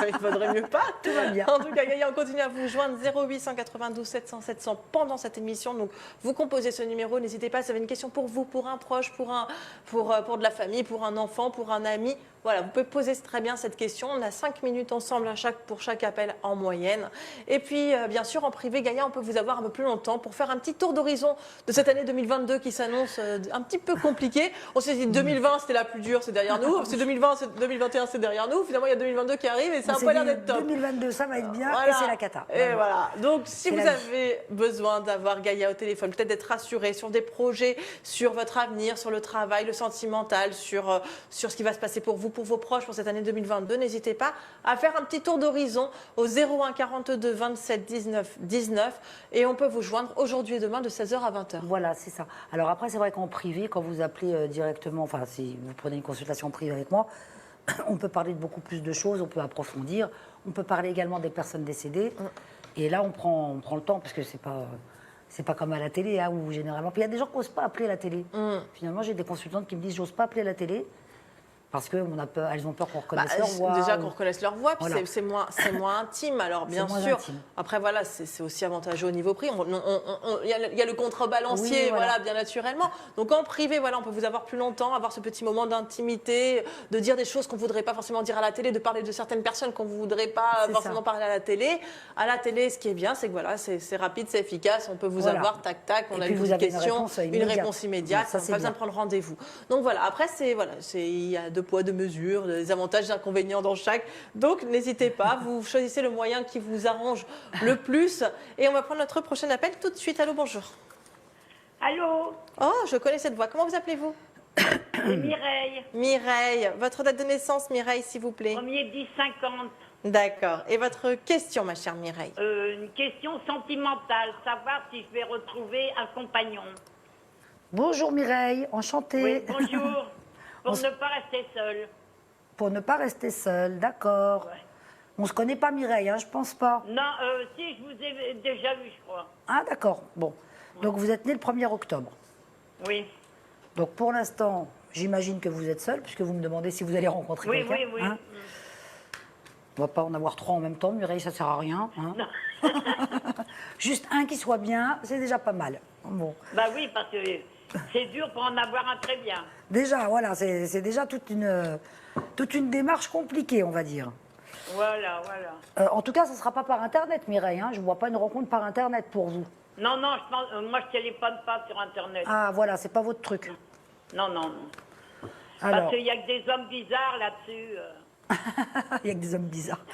Il faudrait mieux pas. Tout va bien. En tout cas, Gaïa, on continue à vous joindre 0892 700 700 pendant cette émission. Donc, vous composez ce numéro. N'hésitez pas, si vous avez une question pour vous, pour un proche, pour de la famille, pour un enfant, pour un ami. Voilà, vous pouvez poser très bien cette question. On a 5 minutes ensemble pour chaque appel en moyenne. Et puis, bien sûr, en privé, Gaïa, on peut vous avoir un peu plus longtemps pour faire un petit tour d'horizon de cette année 2022 qui s'annonce un petit peu compliquée. On s'est dit 2020, c'était la plus dure, c'est derrière nous. C'est 2021, c'est derrière nous. Finalement, il y a 2022 qui arrive et ça n'a On s'est pas l'air dit, d'être top. 2022, ça va être bien Voilà. et c'est la cata. Et voilà. Donc, si C'est vous la vie. avez besoin d'avoir Gaïa au téléphone, peut-être d'être rassuré sur des projets, sur votre avenir, sur le travail, le sentimental, sur ce qui va se passer pour vous, pour vos proches, pour cette année 2022, n'hésitez pas à faire un petit tour d'horizon au 01 42 27 19 19 et on peut vous joindre aujourd'hui et demain de 16h à 20h. Voilà, c'est ça. Alors après, c'est vrai qu'en privé, quand vous appelez directement, enfin, si vous prenez une consultation privée avec moi, on peut parler de beaucoup plus de choses, on peut approfondir, on peut parler également des personnes décédées. Et là, on prend le temps, parce que c'est pas comme à la télé, hein, où généralement... Puis il y a des gens qui n'osent pas appeler la télé. Finalement, j'ai des consultantes qui me disent, j'ose pas appeler la télé, parce qu'elles ont peur qu'on reconnaisse leur voix. Déjà qu'on reconnaisse leur voix, puis Voilà. c'est moins intime, alors bien moins sûr. intime. Après, voilà, c'est aussi avantageux au niveau prix. Il y a le contrebalancier, Oui, voilà. voilà. Bien naturellement. Donc en privé, voilà, on peut vous avoir plus longtemps, avoir ce petit moment d'intimité, de dire des choses qu'on ne voudrait pas forcément dire à la télé, de parler de certaines personnes qu'on ne voudrait pas C'est forcément ça. parler à la télé. À la télé, ce qui est bien, c'est que voilà, c'est rapide, c'est efficace, on peut vous Voilà. avoir, tac, tac, on Et a puis une vous petite avez une question, réponse une immédiate. réponse immédiate, Ça, on n'a c'est pas besoin bien. de prendre rendez-vous. Donc voilà, après, il y a deux poids, deux mesures, des avantages, des inconvénients dans chaque. Donc n'hésitez pas, vous choisissez le moyen qui vous arrange le plus. Et on va prendre notre prochain appel tout de suite. Allô, bonjour. Allô, Oh, je connais cette voix. Comment vous appelez-vous? c'est Mireille, Mireille. Votre date de naissance, Mireille, s'il vous plaît. 1er 10-50. D'accord. Et votre question, ma chère Mireille? Une question sentimentale, savoir si je vais retrouver un compagnon. Bonjour Mireille, enchantée. Oui, bonjour. Pour ne pas rester seule. Pour ne pas rester seule, d'accord. Ouais. On se connaît pas Mireille, hein, je pense pas. Non, si, je vous ai déjà vu, je crois. Ah d'accord, bon. Donc vous êtes né le 1er octobre. Oui, Donc pour l'instant, j'imagine que vous êtes seule, puisque vous me demandez si vous allez rencontrer oui, quelqu'un. oui, oui. Hein. On va pas en avoir 3 en même temps, Mireille, ça sert à rien. Hein. Juste un qui soit bien, c'est déjà pas mal. Bon. Bah oui, parce que c'est dur pour en avoir un très bien. Déjà, voilà, c'est déjà toute une démarche compliquée, on va dire. Voilà, voilà. En tout cas, ce ne sera pas par Internet, Mireille. Hein. Je ne vois pas une rencontre par Internet pour vous. Non, non, je pense, moi je téléphone pas sur Internet. Ah, voilà, c'est pas votre truc. Non, non, non. Alors, Parce qu'il y a que des hommes bizarres là-dessus. il y a que des hommes bizarres.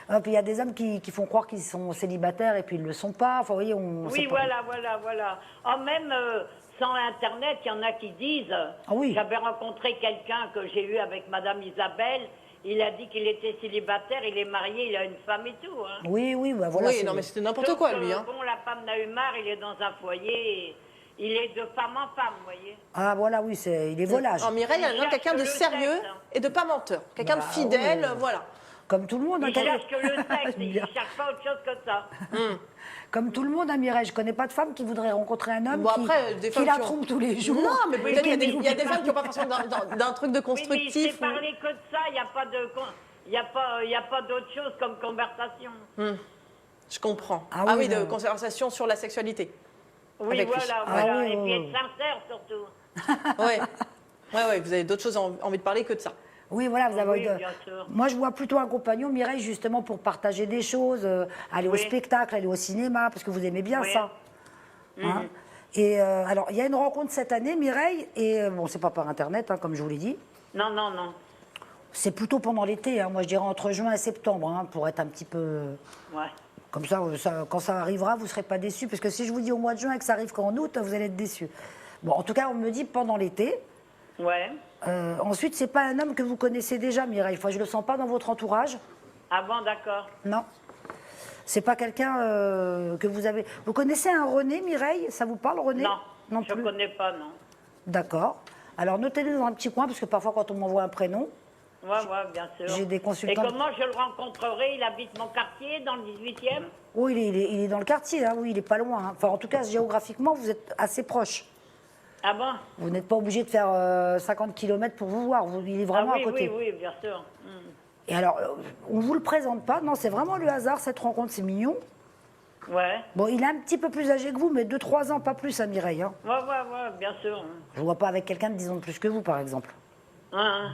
Et puis il y a des hommes qui font croire qu'ils sont célibataires et puis ils ne le sont pas. Enfin, vous voyez, on sait Oui, pas. voilà, voilà, voilà. Oh, même sans Internet, il y en a qui disent. Ah oui. J'avais rencontré quelqu'un que j'ai eu avec Madame Isabelle. Il a dit qu'il était célibataire, il est marié, il a une femme et tout. Hein. Oui, oui, bah voilà. Oui, c'est- non, mais c'était n'importe Sauf quoi, que, lui. Hein. Bon, la femme n'a eu marre, il est dans un foyer. Il est de femme en femme, vous voyez. Ah, voilà, oui, il est volage. En Mireille, elle Il a quelqu'un de cherche le sérieux sexe. et de pas menteur. Quelqu'un de Bah, fidèle, oui. voilà. Comme tout le monde. hein, Il cherche que le sexe, il Bien. ne cherche pas autre chose que ça. Comme tout le monde, hein, Mireille. Je ne connais pas de femme qui voudrait rencontrer un homme Bon, qui, après, des qui femmes la qui ont- trompe tous les jours. Non, mais peut-être il y a des- Et qui- il y a des femmes qui n'ont pas forcément d'un truc de Oui, mais constructif. c'est parler que de ça, il n'y a pas de... Il y a pas d'autre chose comme conversation. Je comprends. Ah Ah oui, oui, de non. conversation sur la sexualité. Oui, Avec lui. voilà, Ah voilà. oui, Et oui, puis oui. être sincère surtout. Ouais. Ouais, vous avez d'autres choses envie de parler que de ça. Oui, voilà, vous avez Oui, envie de- bien sûr. Moi, je vois plutôt un compagnon, Mireille, justement, pour partager des choses, aller au Oui. spectacle, aller au cinéma, parce que vous aimez bien Oui. ça. Hein. Et alors, il y a une rencontre cette année, Mireille, et bon, c'est pas par Internet, hein, comme je vous l'ai dit. Non, non, non. C'est plutôt pendant l'été, hein, moi je dirais entre juin et septembre, hein, pour être un petit peu... Ouais. Comme ça, quand ça arrivera, vous ne serez pas déçus. Parce que si je vous dis au mois de juin et que ça arrive qu'en août, vous allez être déçus. Bon, en tout cas, on me dit pendant l'été. Ouais. Ensuite, c'est pas un homme que vous connaissez déjà, Mireille. Enfin, je le sens pas dans votre entourage. Ah bon, d'accord. Non. C'est pas quelqu'un que vous avez... Vous connaissez un René, Mireille? Ça vous parle, René? Non, je plus. ne connais pas, non. D'accord. Alors, notez-le dans un petit coin, parce que parfois, quand on m'envoie un prénom, Ouais, ouais, bien sûr. j'ai des consultants... Et comment je le rencontrerai? Il habite mon quartier, dans le 18e? Oui, il est dans le quartier, hein, oui, il est pas loin. Hein. Enfin, en tout cas, géographiquement, vous êtes assez proche. Ah bon? Vous n'êtes pas obligé de faire 50 km pour vous voir. Il est vraiment Ah oui, à côté. oui, oui, bien sûr. Et alors, on ne vous le présente pas. Non, c'est vraiment le hasard, cette rencontre. C'est mignon. Ouais. Bon, il est un petit peu plus âgé que vous, mais 2-3 ans, pas plus, à Mireille. Hein. Ouais, bien sûr. Je ne vois pas avec quelqu'un de 10 ans de plus que vous, par exemple. Hein,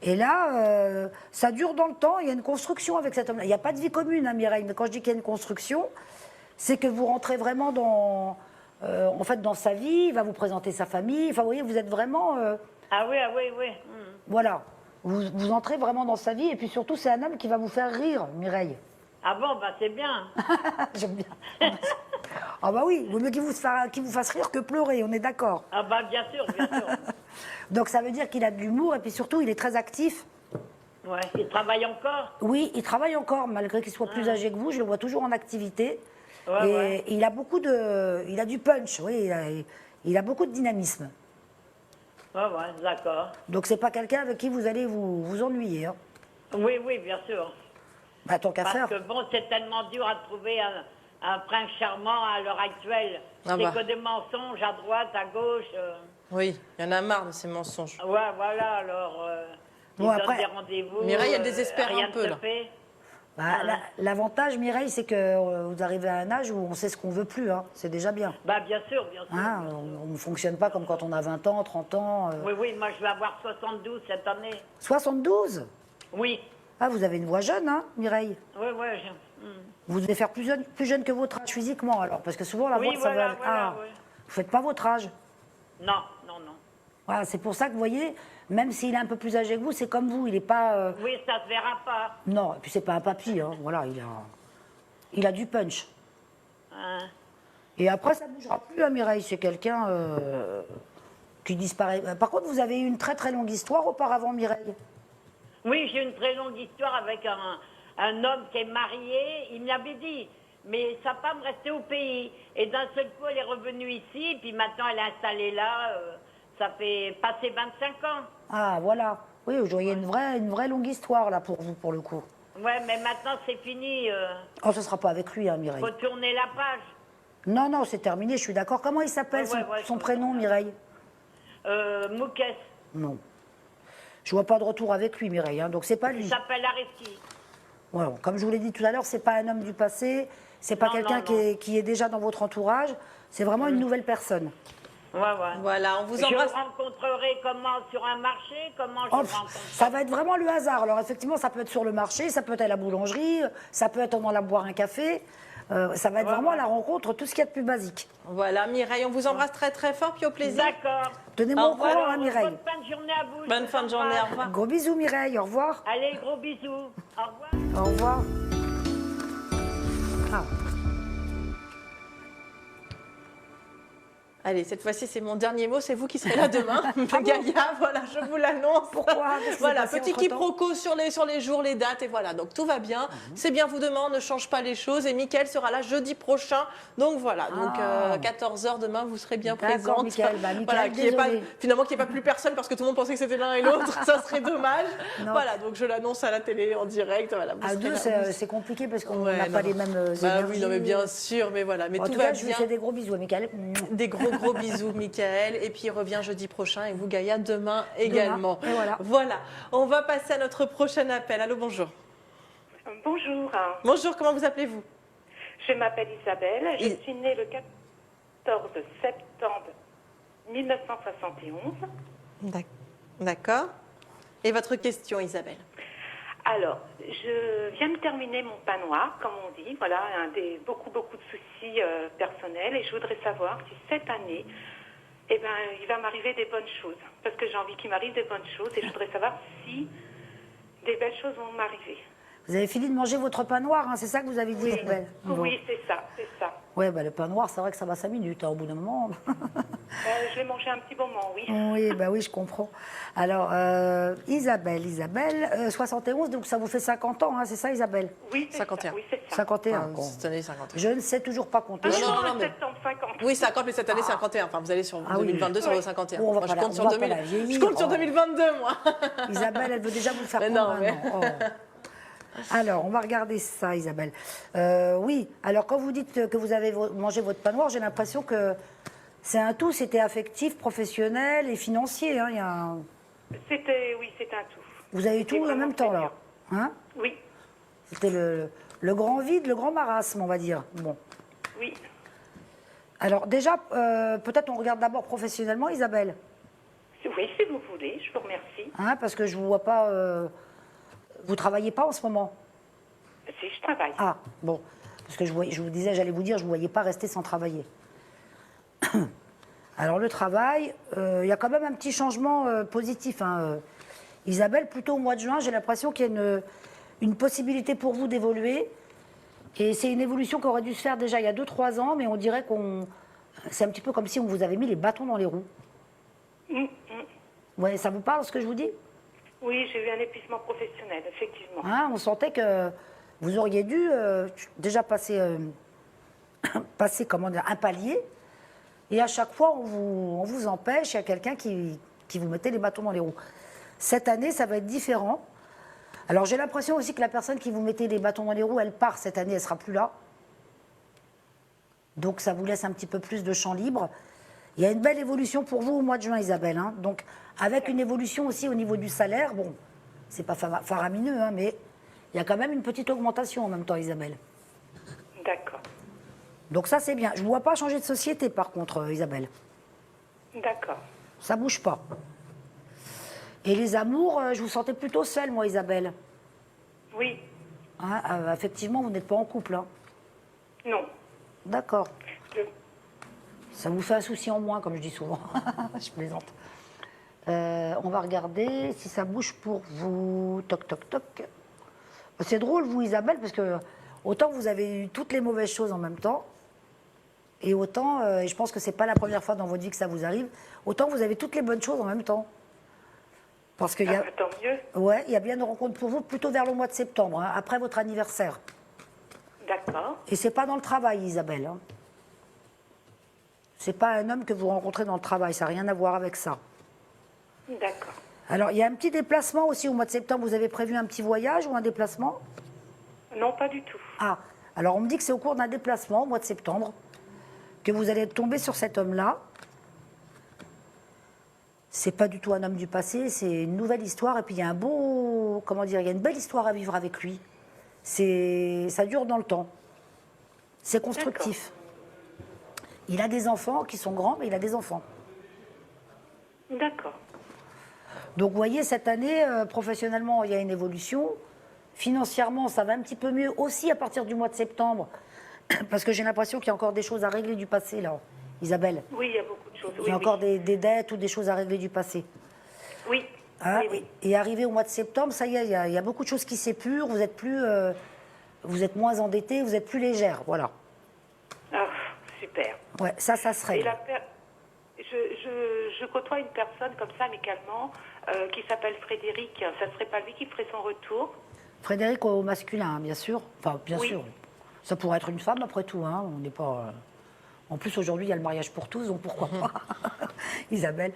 Et là, ça dure dans le temps. Il y a une construction avec cet homme-là. Il n'y a pas de vie commune, hein, Mireille. Mais quand je dis qu'il y a une construction, c'est que vous rentrez vraiment en fait, dans sa vie. Il va vous présenter sa famille. Enfin, vous voyez, vous êtes vraiment... Ah oui, oui. Voilà. Vous entrez vraiment dans sa vie. Et puis surtout, c'est un homme qui va vous faire rire, Mireille. Ah bon, bah c'est bien. J'aime bien. Ah bah oui, il vaut mieux qu'il vous fasse rire que pleurer, on est d'accord. Ah bah bien sûr, bien sûr. Donc ça veut dire qu'il a de l'humour et puis surtout, il est très actif. Ouais. Il travaille encore? Oui, il travaille encore, malgré qu'il soit plus âgé que vous, je le vois toujours en activité. Ouais, et ouais. il a du punch, oui, il a beaucoup de dynamisme. Ouais, d'accord. Donc c'est pas quelqu'un avec qui vous allez vous ennuyer. Hein. Oui, oui, bien sûr. Bah, tant qu'à Parce faire. que bon, c'est tellement dur à trouver un prince charmant à l'heure actuelle. Ah C'est bah. que des mensonges à droite, à gauche. Oui, il y en a marre de ces mensonges. Ouais, voilà, alors. Ils Bon, donnent après- des rendez-vous. Mireille, elle désespère rien un peu, ne se là. fait. Bah, l'avantage, Mireille, c'est que vous arrivez à un âge où on sait ce qu'on veut plus. Hein. C'est déjà bien. Bah, bien sûr, bien sûr. Hein, on ne fonctionne pas comme quand on a 20 ans, 30 ans. Oui, oui, moi je vais avoir 72 cette année. 72 Oui, Ah, vous avez une voix jeune, hein, Mireille. oui, oui. Vous devez faire plus jeune que votre âge physiquement, alors. Parce que souvent, la Oui, voix, ça voilà, va... voilà, Ah, oui. vous faites pas votre âge. Non, non, non. Voilà, c'est pour ça que vous voyez, même s'il est un peu plus âgé que vous, c'est comme vous. Il n'est pas... Oui, ça se verra pas. Non, et puis c'est pas un papy, hein. Voilà, il a du punch. Hein. Et après, ça ne bougera plus, hein, Mireille. C'est quelqu'un qui disparaît. Par contre, vous avez eu une très très longue histoire auparavant, Mireille. Oui, j'ai une très longue histoire avec un homme qui est marié. Il me l'avait dit. Mais sa femme restait au pays. Et d'un seul coup, elle est revenue ici. Puis maintenant, elle est installée là. Ça fait passer 25 ans. Ah, voilà. Oui, vous voyez une vraie longue histoire, là, pour vous, pour le coup. Ouais, mais maintenant, c'est fini. Oh, ce ne sera pas avec lui, hein, Mireille. Faut tourner la page. Non, non, c'est terminé, je suis d'accord. Comment il s'appelle, Ouais, son je prénom, comprends. Mireille? Moukès. Non. Je vois pas de retour avec lui, Mireille, hein, donc c'est pas Il lui. s'appelle Aresti. Voilà, comme je vous l'ai dit tout à l'heure, c'est pas un homme du passé, c'est pas Non, quelqu'un non, qui est déjà dans votre entourage, c'est vraiment une nouvelle personne. Ouais, ouais. Voilà, on vous Je embrasse. rencontrerai comment sur un marché, comment je Oh, rencontre. ça va être vraiment le hasard. Alors effectivement, ça peut être sur le marché, ça peut être à la boulangerie, ça peut être en allant boire un café. Ça va être vraiment ouais. la rencontre, tout ce qu'il y a de plus basique. Voilà, Mireille, on vous embrasse très très fort, puis au plaisir. D'accord. Tenez-moi au courant, hein, Mireille. Bonne fin de journée à vous. Bonne je fin de vous journée, au embrasse. revoir. Gros bisous, Mireille, au revoir. Allez, gros bisous. Au revoir. Au revoir. Ah. Allez, cette fois-ci, c'est mon dernier mot. C'est vous qui serez là demain. Gaïa, voilà, je vous l'annonce. Pourquoi? Qu'est-ce qui s'est Voilà, passé petit entre-temps quiproquo sur les jours, les dates, et voilà. Donc tout va bien. C'est bien vous demain, on ne change pas les choses. Et Mickaël sera là jeudi prochain. Donc voilà, donc 14h demain, vous serez bien D'accord, présente. Mickaël. Bah, Mickaël, voilà, qu'il y ait pas, désolée. finalement, qu'il n'y ait pas plus personne parce que tout le monde pensait que c'était l'un et l'autre. Ça serait dommage. Non. Voilà, donc je l'annonce à la télé en direct. Voilà, vous À serez deux, là. c'est compliqué parce qu'on Ouais, n'a non, pas non. les mêmes Bah énergies. oui, non, mais bien sûr, mais voilà. Mais En tout tout va cas, je lui bien. fais des gros bisous, Mickaël. Des gros bisous, Mickaël. Et puis il revient jeudi prochain et vous, Gaïa, demain également. Et voilà. Voilà. On va passer à notre prochain appel. Allô, bonjour. Bonjour, Bonjour, comment vous appelez-vous? je m'appelle Isabelle, je Et- suis née le 14 septembre 1971. D'accord. Et votre question, Isabelle? Alors, je viens de terminer mon pain noir, comme on dit, voilà, beaucoup de soucis personnels, et je voudrais savoir si cette année, eh ben, il va m'arriver des bonnes choses, parce que j'ai envie qu'il m'arrive des bonnes choses, et je voudrais savoir si des belles choses vont m'arriver. Vous avez fini de manger votre pain noir, hein, c'est ça que vous avez dit, Isabelle? Bon. Oui, c'est ça, c'est ça. Ouais, bah, le pain noir, c'est vrai que ça va 5 minutes, hein, au bout d'un moment. Je vais manger un petit moment, oui. Oui, bah oui, je comprends. Alors, Isabelle, 71, donc ça vous fait 50 ans, hein, c'est ça, Isabelle? Oui, c'est 51. ça. Oui, c'est ça. 51. Enfin, bon. cette année, 51. Je ne sais toujours pas compter. Ah, Non, non, non, non, mais- septembre 50. Oui, 50, mais cette année, 51. Enfin, vous allez sur Ah oui. 2022 sur vos Oui. 51. Oh, on va Moi, pas je la- compte on sur va pas 2000. la vieillir. Je compte sur Oh. 2022, moi. Isabelle, elle veut déjà vous le faire Mais prendre non, un mais- an. Oh. Alors, on va regarder ça, Isabelle. Oui, alors quand vous dites que vous avez mangé votre pain noir, j'ai l'impression que c'est un tout, c'était affectif, professionnel et financier. Hein, il y a un- Oui, c'est un tout. Vous avez eu tout C'était en vraiment même temps, très là. Hein? Oui, C'était le grand vide, le grand marasme, on va dire. Bon. oui. Alors déjà, peut-être on regarde d'abord professionnellement, Isabelle. Oui, si vous voulez, je vous remercie. Hein, parce que je ne vous vois pas... vous travaillez pas en ce moment? Si, je travaille. Ah, bon. Parce que je vous disais, j'allais vous dire, je ne vous voyais pas rester sans travailler. Alors le travail, il y a quand même un petit changement positif. Hein. Isabelle, plutôt au mois de juin, j'ai l'impression qu'il y a une possibilité pour vous d'évoluer. Et c'est une évolution qui aurait dû se faire déjà il y a 2-3 ans, mais on dirait c'est un petit peu comme si on vous avait mis les bâtons dans les roues. Ouais, ça vous parle ce que je vous dis? Oui, j'ai eu un épuisement professionnel, effectivement. Hein, on sentait que vous auriez dû déjà passer, comment dire, un palier. Et à chaque fois, on vous empêche. Il y a quelqu'un qui qui vous mettez les bâtons dans les roues. Cette année, ça va être différent. Alors j'ai l'impression aussi que la personne qui vous mettait les bâtons dans les roues, elle part cette année, elle sera plus là. Donc ça vous laisse un petit peu plus de champ libre. Il y a une belle évolution pour vous au mois de juin, Isabelle, hein. Donc avec une évolution aussi au niveau du salaire, bon, c'est pas faramineux, hein, mais il y a quand même une petite augmentation en même temps, Isabelle. D'accord. Donc ça c'est bien. Je ne vois pas changer de société par contre, Isabelle. D'accord. Ça bouge pas. Et les amours, je vous sentais plutôt seule, moi, Isabelle. Oui. Hein, effectivement, vous n'êtes pas en couple. Hein. Non. D'accord. Je- Ça vous fait un souci en moins, comme je dis souvent. Je plaisante. On va regarder si ça bouge pour vous. Toc, toc, toc. C'est drôle, vous, Isabelle, parce que autant vous avez eu toutes les mauvaises choses en même temps, et autant, et je pense que c'est pas la première fois dans votre vie que ça vous arrive, autant vous avez toutes les bonnes choses en même temps. Parce qu'il y a, Tant mieux. ouais, il y a bien une rencontre pour vous plutôt vers le mois de septembre, hein, après votre anniversaire. D'accord. Et c'est pas dans le travail, Isabelle. Hein. C'est pas un homme que vous rencontrez dans le travail, ça n'a rien à voir avec ça. D'accord. Alors, il y a un petit déplacement aussi au mois de septembre. Vous avez prévu un petit voyage ou un déplacement? Non, pas du tout. Ah, alors on me dit que c'est au cours d'un déplacement au mois de septembre que vous allez tomber sur cet homme-là. C'est pas du tout un homme du passé, c'est une nouvelle histoire. Et puis il y a un beau, comment dire, il y a une belle histoire à vivre avec lui. Ça dure dans le temps. C'est constructif. Il a des enfants qui sont grands, mais il a des enfants. D'accord. Donc vous voyez, cette année, professionnellement, il y a une évolution. Financièrement, ça va un petit peu mieux aussi à partir du mois de septembre. Parce que j'ai l'impression qu'il y a encore des choses à régler du passé, là, Isabelle. Oui, il y a beaucoup de choses. Il y a encore des dettes ou des choses à régler du passé. Oui. Hein, Oui, oui. Et arrivé au mois de septembre, ça y est, il y a beaucoup de choses qui s'épurent. Vous êtes plus, vous êtes moins endetté, vous êtes plus légère, voilà. Ah, super. Ouais, ça se Et règle. je côtoie une personne comme ça, amicalement, qui s'appelle Frédéric. Ça ne serait pas lui qui ferait son retour? Frédéric au masculin, hein, bien sûr. Enfin, bien Oui. sûr. Ça pourrait être une femme après tout. Hein. On n'est pas. En plus, aujourd'hui, il y a le mariage pour tous, donc pourquoi pas, Isabelle.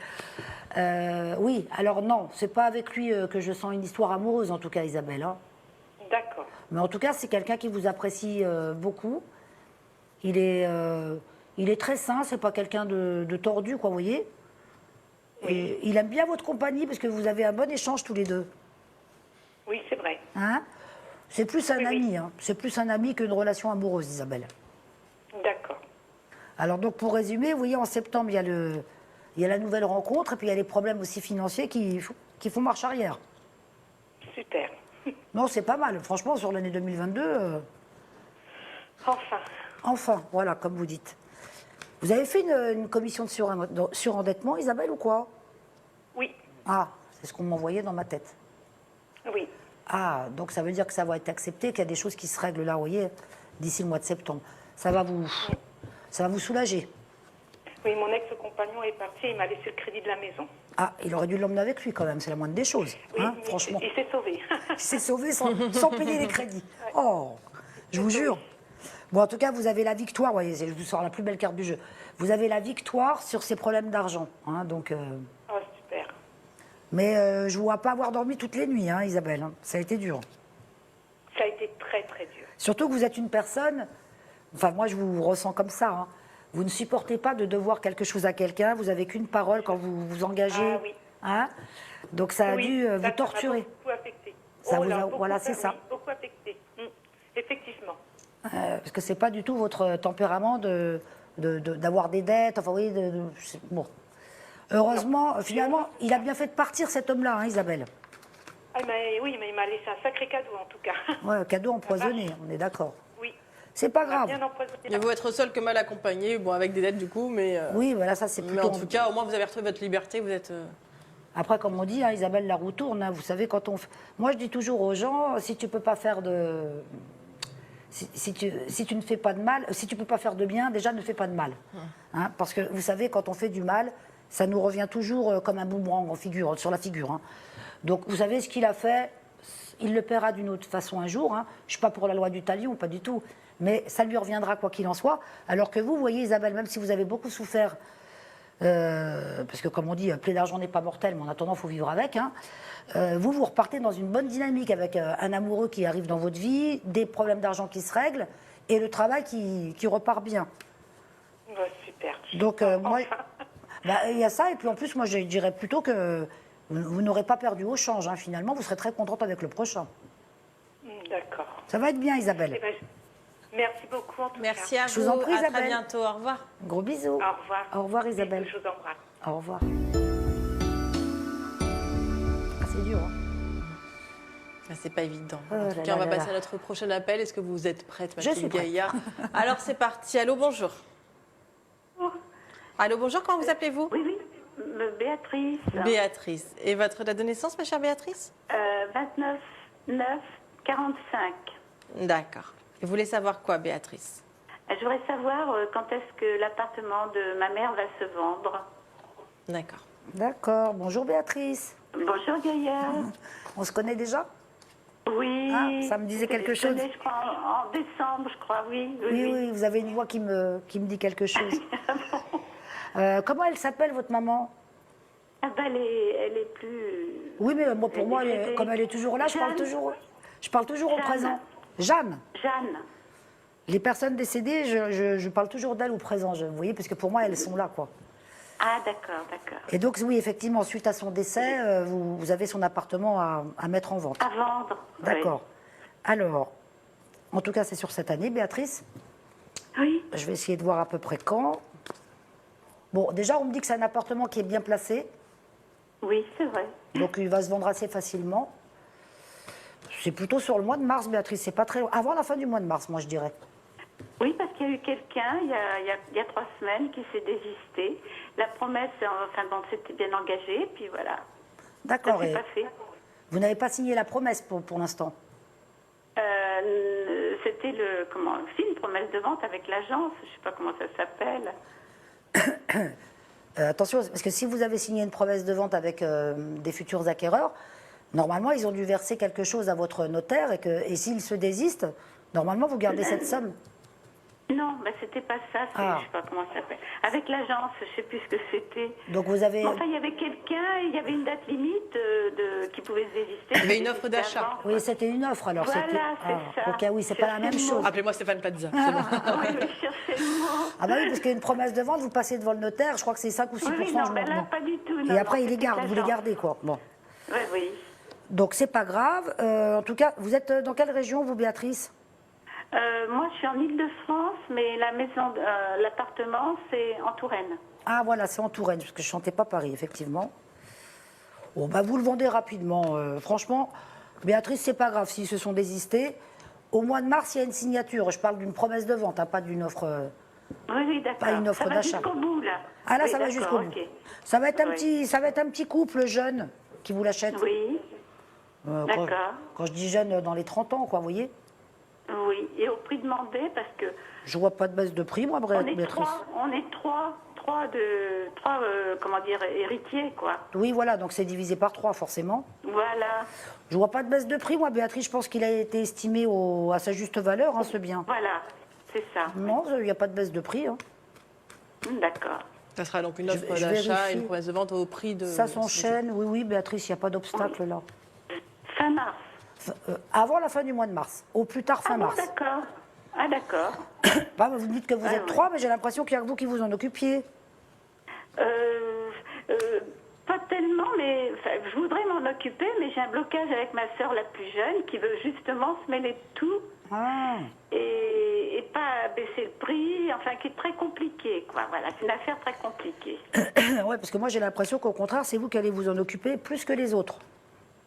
Oui, alors non, c'est pas avec lui que je sens une histoire amoureuse, en tout cas, Isabelle. Hein. D'accord. Mais en tout cas, c'est quelqu'un qui vous apprécie beaucoup. Il est très sain, c'est pas quelqu'un de tordu, quoi, vous voyez. Et il aime bien votre compagnie parce que vous avez un bon échange tous les deux. Oui, c'est vrai. Hein? C'est plus un Oui, oui. ami, hein. C'est plus un ami qu'une relation amoureuse, Isabelle. D'accord. Alors donc pour résumer, vous voyez, en septembre, il y a la nouvelle rencontre et puis il y a les problèmes aussi financiers qui font marche arrière. Super. Non, c'est pas mal. Franchement, sur l'année 2022, Enfin. enfin, voilà, comme vous dites. Vous avez fait une commission de surendettement, Isabelle, ou quoi? Oui. Ah, c'est ce qu'on m'envoyait dans ma tête. Oui. Ah, donc ça veut dire que ça va être accepté, qu'il y a des choses qui se règlent là, vous voyez, d'ici le mois de septembre. Ça va vous soulager. Oui, mon ex-compagnon est parti, il m'a laissé le crédit de la maison. Ah, il aurait dû l'emmener avec lui quand même, c'est la moindre des choses, Oui, hein, mais franchement. il s'est sauvé. Il s'est sauvé sans payer les crédits. Oh, je vous jure. Bon, en tout cas, vous avez la victoire, voyez, je vous sors la plus belle carte du jeu. Vous avez la victoire sur ces problèmes d'argent, hein, donc... Oh, super. Mais je ne vois pas avoir dormi toutes les nuits, hein, Isabelle. Hein. Ça a été dur. Ça a été très, très dur. Surtout que vous êtes une personne, enfin moi je vous ressens comme ça, hein. Vous ne supportez pas de devoir quelque chose à quelqu'un, vous avez qu'une parole quand vous vous engagez. Ah oui. Hein. Donc ça a Oui, dû vous ça m'a torturer. beaucoup affecté. Ça Oh vous là, a- beaucoup, voilà, c'est ça. oui, beaucoup affecté. Effectivement. Parce que c'est pas du tout votre tempérament d'avoir des dettes, enfin vous voyez, bon. Heureusement, finalement, il a bien fait de partir cet homme-là, hein, Isabelle. Ah, oui, mais il m'a laissé un sacré cadeau en tout cas. Ouais, cadeau empoisonné, on est d'accord. Oui. C'est pas Il m'a grave. bien empoisonné. Il vaut être seul que mal accompagné, bon, avec des dettes du coup, mais, Oui, voilà, ça c'est mais plutôt... en tout cas, au moins vous avez retrouvé votre liberté, vous êtes... Après, comme on dit, hein, Isabelle, la roue tourne. Hein, vous savez, quand on... Moi, je dis toujours aux gens, si tu peux pas faire de... Si tu ne fais pas de mal, si tu peux pas faire de bien, déjà ne fais pas de mal. Hein, parce que vous savez, quand on fait du mal, ça nous revient toujours comme un boomerang sur la figure. Hein. Donc, vous savez, ce qu'il a fait, il le paiera d'une autre façon un jour. Hein. Je ne suis pas pour la loi du talion, pas du tout. Mais ça lui reviendra quoi qu'il en soit. Alors que vous voyez, Isabelle, même si vous avez beaucoup souffert parce que comme on dit, plaie d'argent n'est pas mortel, mais en attendant, il faut vivre avec. Hein. Vous repartez dans une bonne dynamique avec un amoureux qui arrive dans votre vie, des problèmes d'argent qui se règlent et le travail qui repart bien. Ouais, super. Donc, moi, il y a ça. Et puis en plus, moi, je dirais plutôt que vous n'aurez pas perdu au change. Hein. Finalement, vous serez très contente avec le prochain. D'accord. Ça va être bien, Eh Isabelle. ben, merci beaucoup en tout Merci à Je vous. vous en prie, à très Isabelle. bientôt. Au revoir. Gros bisous. cas. Au revoir. Au revoir, Isabelle. Je vous embrasse. Au revoir. Ah, c'est dur. Hein. Ah, c'est pas évident. Oh En tout là cas, on là va là passer là. à notre prochain appel. Est-ce que vous êtes prête, Je Mathilde suis prête. Gaillard? Alors, c'est parti. Allô, bonjour. Allô, bonjour. Comment vous appelez-vous? Oui, oui, Béatrice. Béatrice. Et votre date de naissance, ma chère Béatrice? 29 9 45. D'accord. Et vous voulez savoir quoi, Béatrice? Je voudrais savoir quand est-ce que l'appartement de ma mère va se vendre. D'accord. D'accord. Bonjour, Béatrice. Bonjour Gaillard. On se connaît déjà? Oui. Ah, ça me disait quelque chose. Je crois en décembre, je crois, oui. Oui, oui, vous avez une voix qui me dit quelque chose. Comment elle s'appelle, votre maman? Ah ben, elle est plus... Oui, mais moi, pour Elle moi, est décédée. comme elle est toujours là, je parle toujours au Jeanne. présent. Jeanne. Jeanne. Les personnes décédées, je parle toujours d'elles au présent, vous voyez, parce que pour moi, elles sont là, quoi. Ah d'accord, d'accord. Et donc, oui, effectivement, suite à son décès, vous avez son appartement à mettre en vente. À vendre. D'accord. Alors, en tout cas, c'est sur cette année, Béatrice. Oui. Je vais essayer de voir à peu près quand. Bon, déjà, on me dit que c'est un appartement qui est bien placé, Oui, c'est vrai. donc il va se vendre assez facilement. C'est plutôt sur le mois de mars, Béatrice, c'est pas très loin. Avant la fin du mois de mars, moi, je dirais. Oui, parce qu'il y a eu quelqu'un, il y a 3 semaines, qui s'est désisté. La promesse, enfin bon, c'était bien engagé, puis voilà. Ça D'accord. s'est Et pas fait. vous n'avez pas signé la promesse pour l'instant? C'était une promesse de vente avec l'agence, je sais pas comment ça s'appelle. Attention, parce que si vous avez signé une promesse de vente avec des futurs acquéreurs, normalement, ils ont dû verser quelque chose à votre notaire et s'ils se désistent, normalement, vous gardez cette somme. Non, ben c'était pas ça, Ah. je sais pas comment ça s'appelle. Avec l'agence, je sais plus ce que c'était. Donc vous avez... Enfin, il y avait quelqu'un, il y avait une date limite qui pouvait se désister. Il y avait une offre d'achat. Avant. Oui, c'était une offre, alors. Voilà, c'était... c'est ça. Ok, oui, c'est pas la même Cherchez le mot. chose. Appelez-moi Stéphane Plaza. c'est bon. Oui, oui, je cherchais le mot. Ah bah oui, parce qu'une promesse de vente, vous passez devant le notaire, je crois que c'est 5 ou 6%. Oui, oui, je non, me mais là, demande. pas du tout. Et non, après, non, il les c'était garde, vous les l'agence. gardez, quoi. Bon. Oui, oui. Donc, c'est pas grave. En tout cas, vous êtes dans quelle région, vous, Béatrice? Moi, je suis en Île-de-France, mais l'appartement, c'est en Touraine. Ah, voilà, c'est en Touraine, parce que je chantais pas Paris, effectivement. Bon, bah, vous le vendez rapidement. Franchement, Béatrice, c'est pas grave s'ils se sont désistés. Au mois de mars, il y a une signature. Je parle d'une promesse de vente, hein, pas d'une offre. Oui, oui, d'accord. Pas une offre ça va d'achat. jusqu'au bout, là. Ah là, Oui, ça va d'accord, jusqu'au bout. ok. Ça va être Oui. ça va être un petit couple jeune qui vous l'achète. Oui, Quand, d'accord. quand je dis jeune, dans les 30 ans, quoi, vous voyez. Oui. Et au prix demandé, parce que Je vois pas de baisse de prix, moi, on est Béatrice. trois héritiers, quoi. Oui, voilà, donc c'est divisé par 3, forcément. Voilà, Je vois pas de baisse de prix, moi, Béatrice. Je pense qu'il a été estimé à sa juste valeur, hein, ce bien. voilà, c'est ça. Non, il n'y a pas de baisse de prix. Hein. D'accord. Ça sera donc une offre je d'achat vérifie. et une promesse de vente au prix de... Ça s'enchaîne. Oui, oui, Béatrice, il n'y a pas d'obstacle là. Fin mars. Avant la fin du mois de mars. Au plus tard, fin Ah bon, mars. d'accord. Ah, d'accord. Bah, vous me dites que vous êtes ouais. 3, mais j'ai l'impression qu'il y a que vous qui vous en occupiez. Pas tellement, mais enfin, je voudrais m'en occuper, mais j'ai un blocage avec ma sœur la plus jeune qui veut justement se mêler de tout Ah. et pas baisser le prix, enfin qui est très compliqué, quoi. Voilà, c'est une affaire très compliquée. Ouais, parce que moi, j'ai l'impression qu'au contraire, c'est vous qui allez vous en occuper plus que les autres.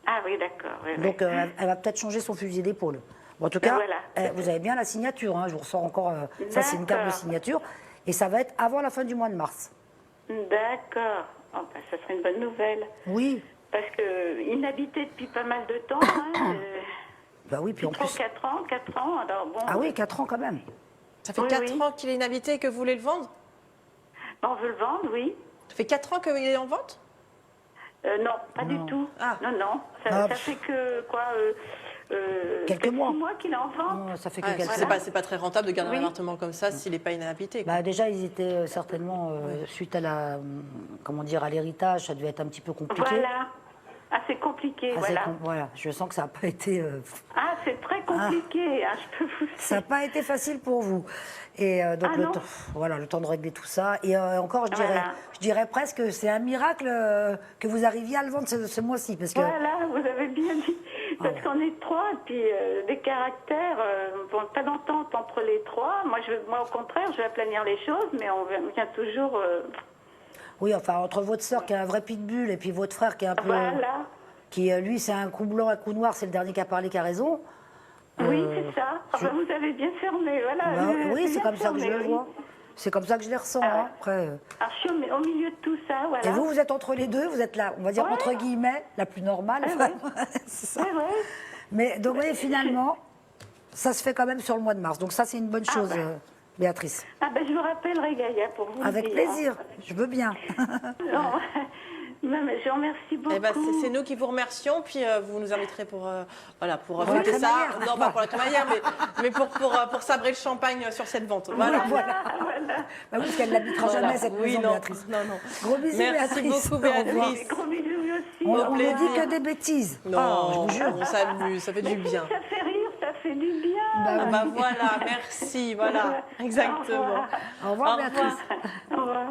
Ah oui, d'accord. Oui, oui. Donc, elle va peut-être changer son fusil d'épaule. Bon, en tout cas, Voilà. vous avez bien la signature. Hein, je vous ressors encore. Ça, c'est une carte de D'accord. signature. Et ça va être avant la fin du mois de mars. D'accord. Oh, ben, ça serait une bonne nouvelle. Oui. Parce que inhabité depuis pas mal de temps, hein, Bah oui, puis en plus. 4 ans, alors bon. Ah oui, 4 ans quand même. Ça fait Oui, 4 oui. ans qu'il est inhabité et que vous voulez le vendre? On veut le vendre, oui. Ça fait 4 ans qu'il est en vente? Non, pas du tout. Ah. Non, non. Ah, Ça pff. fait que, quoi, Quelques mois. 6 mois qu'il est en vente. Non, ça fait que Ouais, quelques c'est pas très rentable de garder un Oui. appartement comme ça s'il n'est pas inhabité. quoi. Bah, déjà, ils étaient certainement, suite à comment dire, à l'héritage, ça devait être un petit peu compliqué. Voilà. Ah, c'est compliqué, Ah, voilà. voilà, je sens que ça n'a pas été, Ah, c'est très compliqué, hein, je peux vous ça n'a pas été facile pour vous. Et donc Ah, le non. temps, voilà, le temps de régler tout ça. Et encore, Voilà. je dirais presque que c'est un miracle que vous arriviez à le vendre ce mois-ci, parce que Voilà, vous avez bien dit. Parce qu'on est 3, et puis des caractères, bon, pas d'entente entre les 3. Moi, au contraire, je vais aplanir les choses, mais on vient toujours... oui, enfin entre votre sœur qui a un vrai pitbull et puis votre frère qui est un peu, Voilà. qui lui c'est un coup blanc, un coup noir, c'est le dernier qui a parlé qui a raison. Oui, c'est ça. Enfin, vous avez bien fermé, voilà. Bah, oui, c'est bien comme ça que je fermé, le oui. vois. C'est comme ça que je les ressens. Ah. Hein. Après, Alors, je suis au milieu de tout ça, voilà. et vous êtes entre les deux, vous êtes là, on va dire Ouais. entre guillemets, la plus normale. Ouais, enfin, ouais. c'est ça. Ouais, ouais. Mais donc, oui, finalement, ça se fait quand même sur le mois de mars. Donc, ça, c'est une bonne chose, Béatrice. Ah ben, je vous rappellerai, Gaïa, pour vous Avec le dire. plaisir, je veux bien. Non, non, mais je vous remercie beaucoup. Eh ben, c'est nous qui vous remercions, puis vous nous inviterez pour Pour la fêter ça. crémaillère. Non, pas pour la crémaillère, mais pour sabrer le champagne sur cette vente. Voilà. Voilà. Bah oui, parce qu'elle n'habitera jamais cette Oui, maison, non, Béatrice. non, non. Gros bisous, Merci Béatrice. beaucoup, Au revoir. Béatrice. Gros bisous aussi. On Au ne plaisir. dit que des bêtises. Non, Ah, je vous jure. on s'amuse, ça fait du bien. Ça fait rire, ça fait du bien. Bah, Ah bah voilà, merci, voilà, exactement. Au revoir, Au Béatrice. Au revoir.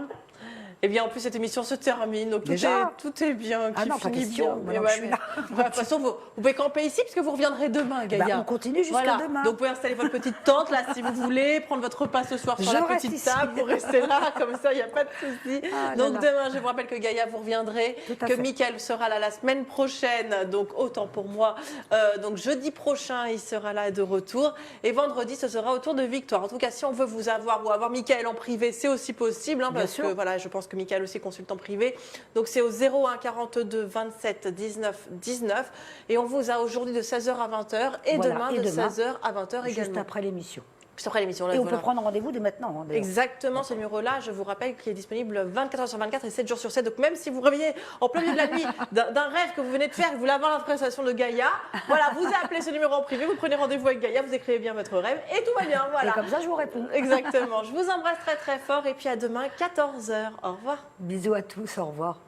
Eh bien, en plus, cette émission se termine, donc Déjà tout est bien, Ah qui non, pas finit question, bien. maintenant Mais que je suis là. de toute façon, vous pouvez camper ici, puisque vous reviendrez demain, Gaïa. Bah, on continue jusqu'à demain. Donc, vous pouvez installer votre petite tente, là, si vous voulez, prendre votre repas ce soir sur Je la reste petite ici. table, vous restez là, comme ça, il n'y a pas de souci. Ah là Donc, là. demain, je vous rappelle que Gaïa, vous reviendrez, Tout à que fait. Mickaël sera là la semaine prochaine, donc autant pour moi. Donc, jeudi prochain, il sera là de retour. Et vendredi, ce sera au tour de Victoire. En tout cas, si on veut vous avoir ou avoir Mickaël en privé, c'est aussi possible, hein, Bien parce sûr. que voilà, je pense que Mickaël aussi consulte en privé. Donc c'est au 01 42 27 19 19. Et on vous a aujourd'hui de 16h à 20h et Voilà, demain et de demain, 16h à 20h Juste également. après l'émission. Juste après l'émission. là, Et on voilà. peut prendre rendez-vous dès maintenant. Hein, d'ailleurs. Exactement, ce numéro-là, je vous rappelle qu'il est disponible 24h sur 24 et 7 jours sur 7. Donc même si vous réveillez en plein milieu de la nuit d'un rêve que vous venez de faire et que vous voulez avoir la prestation de Gaïa, voilà, vous appelez ce numéro en privé, vous prenez rendez-vous avec Gaïa, vous écrivez bien votre rêve et tout va bien. Voilà. Et comme ça, je vous réponds. Exactement. Je vous embrasse très très fort et puis à demain 14h. Au revoir. Bisous à tous, au revoir.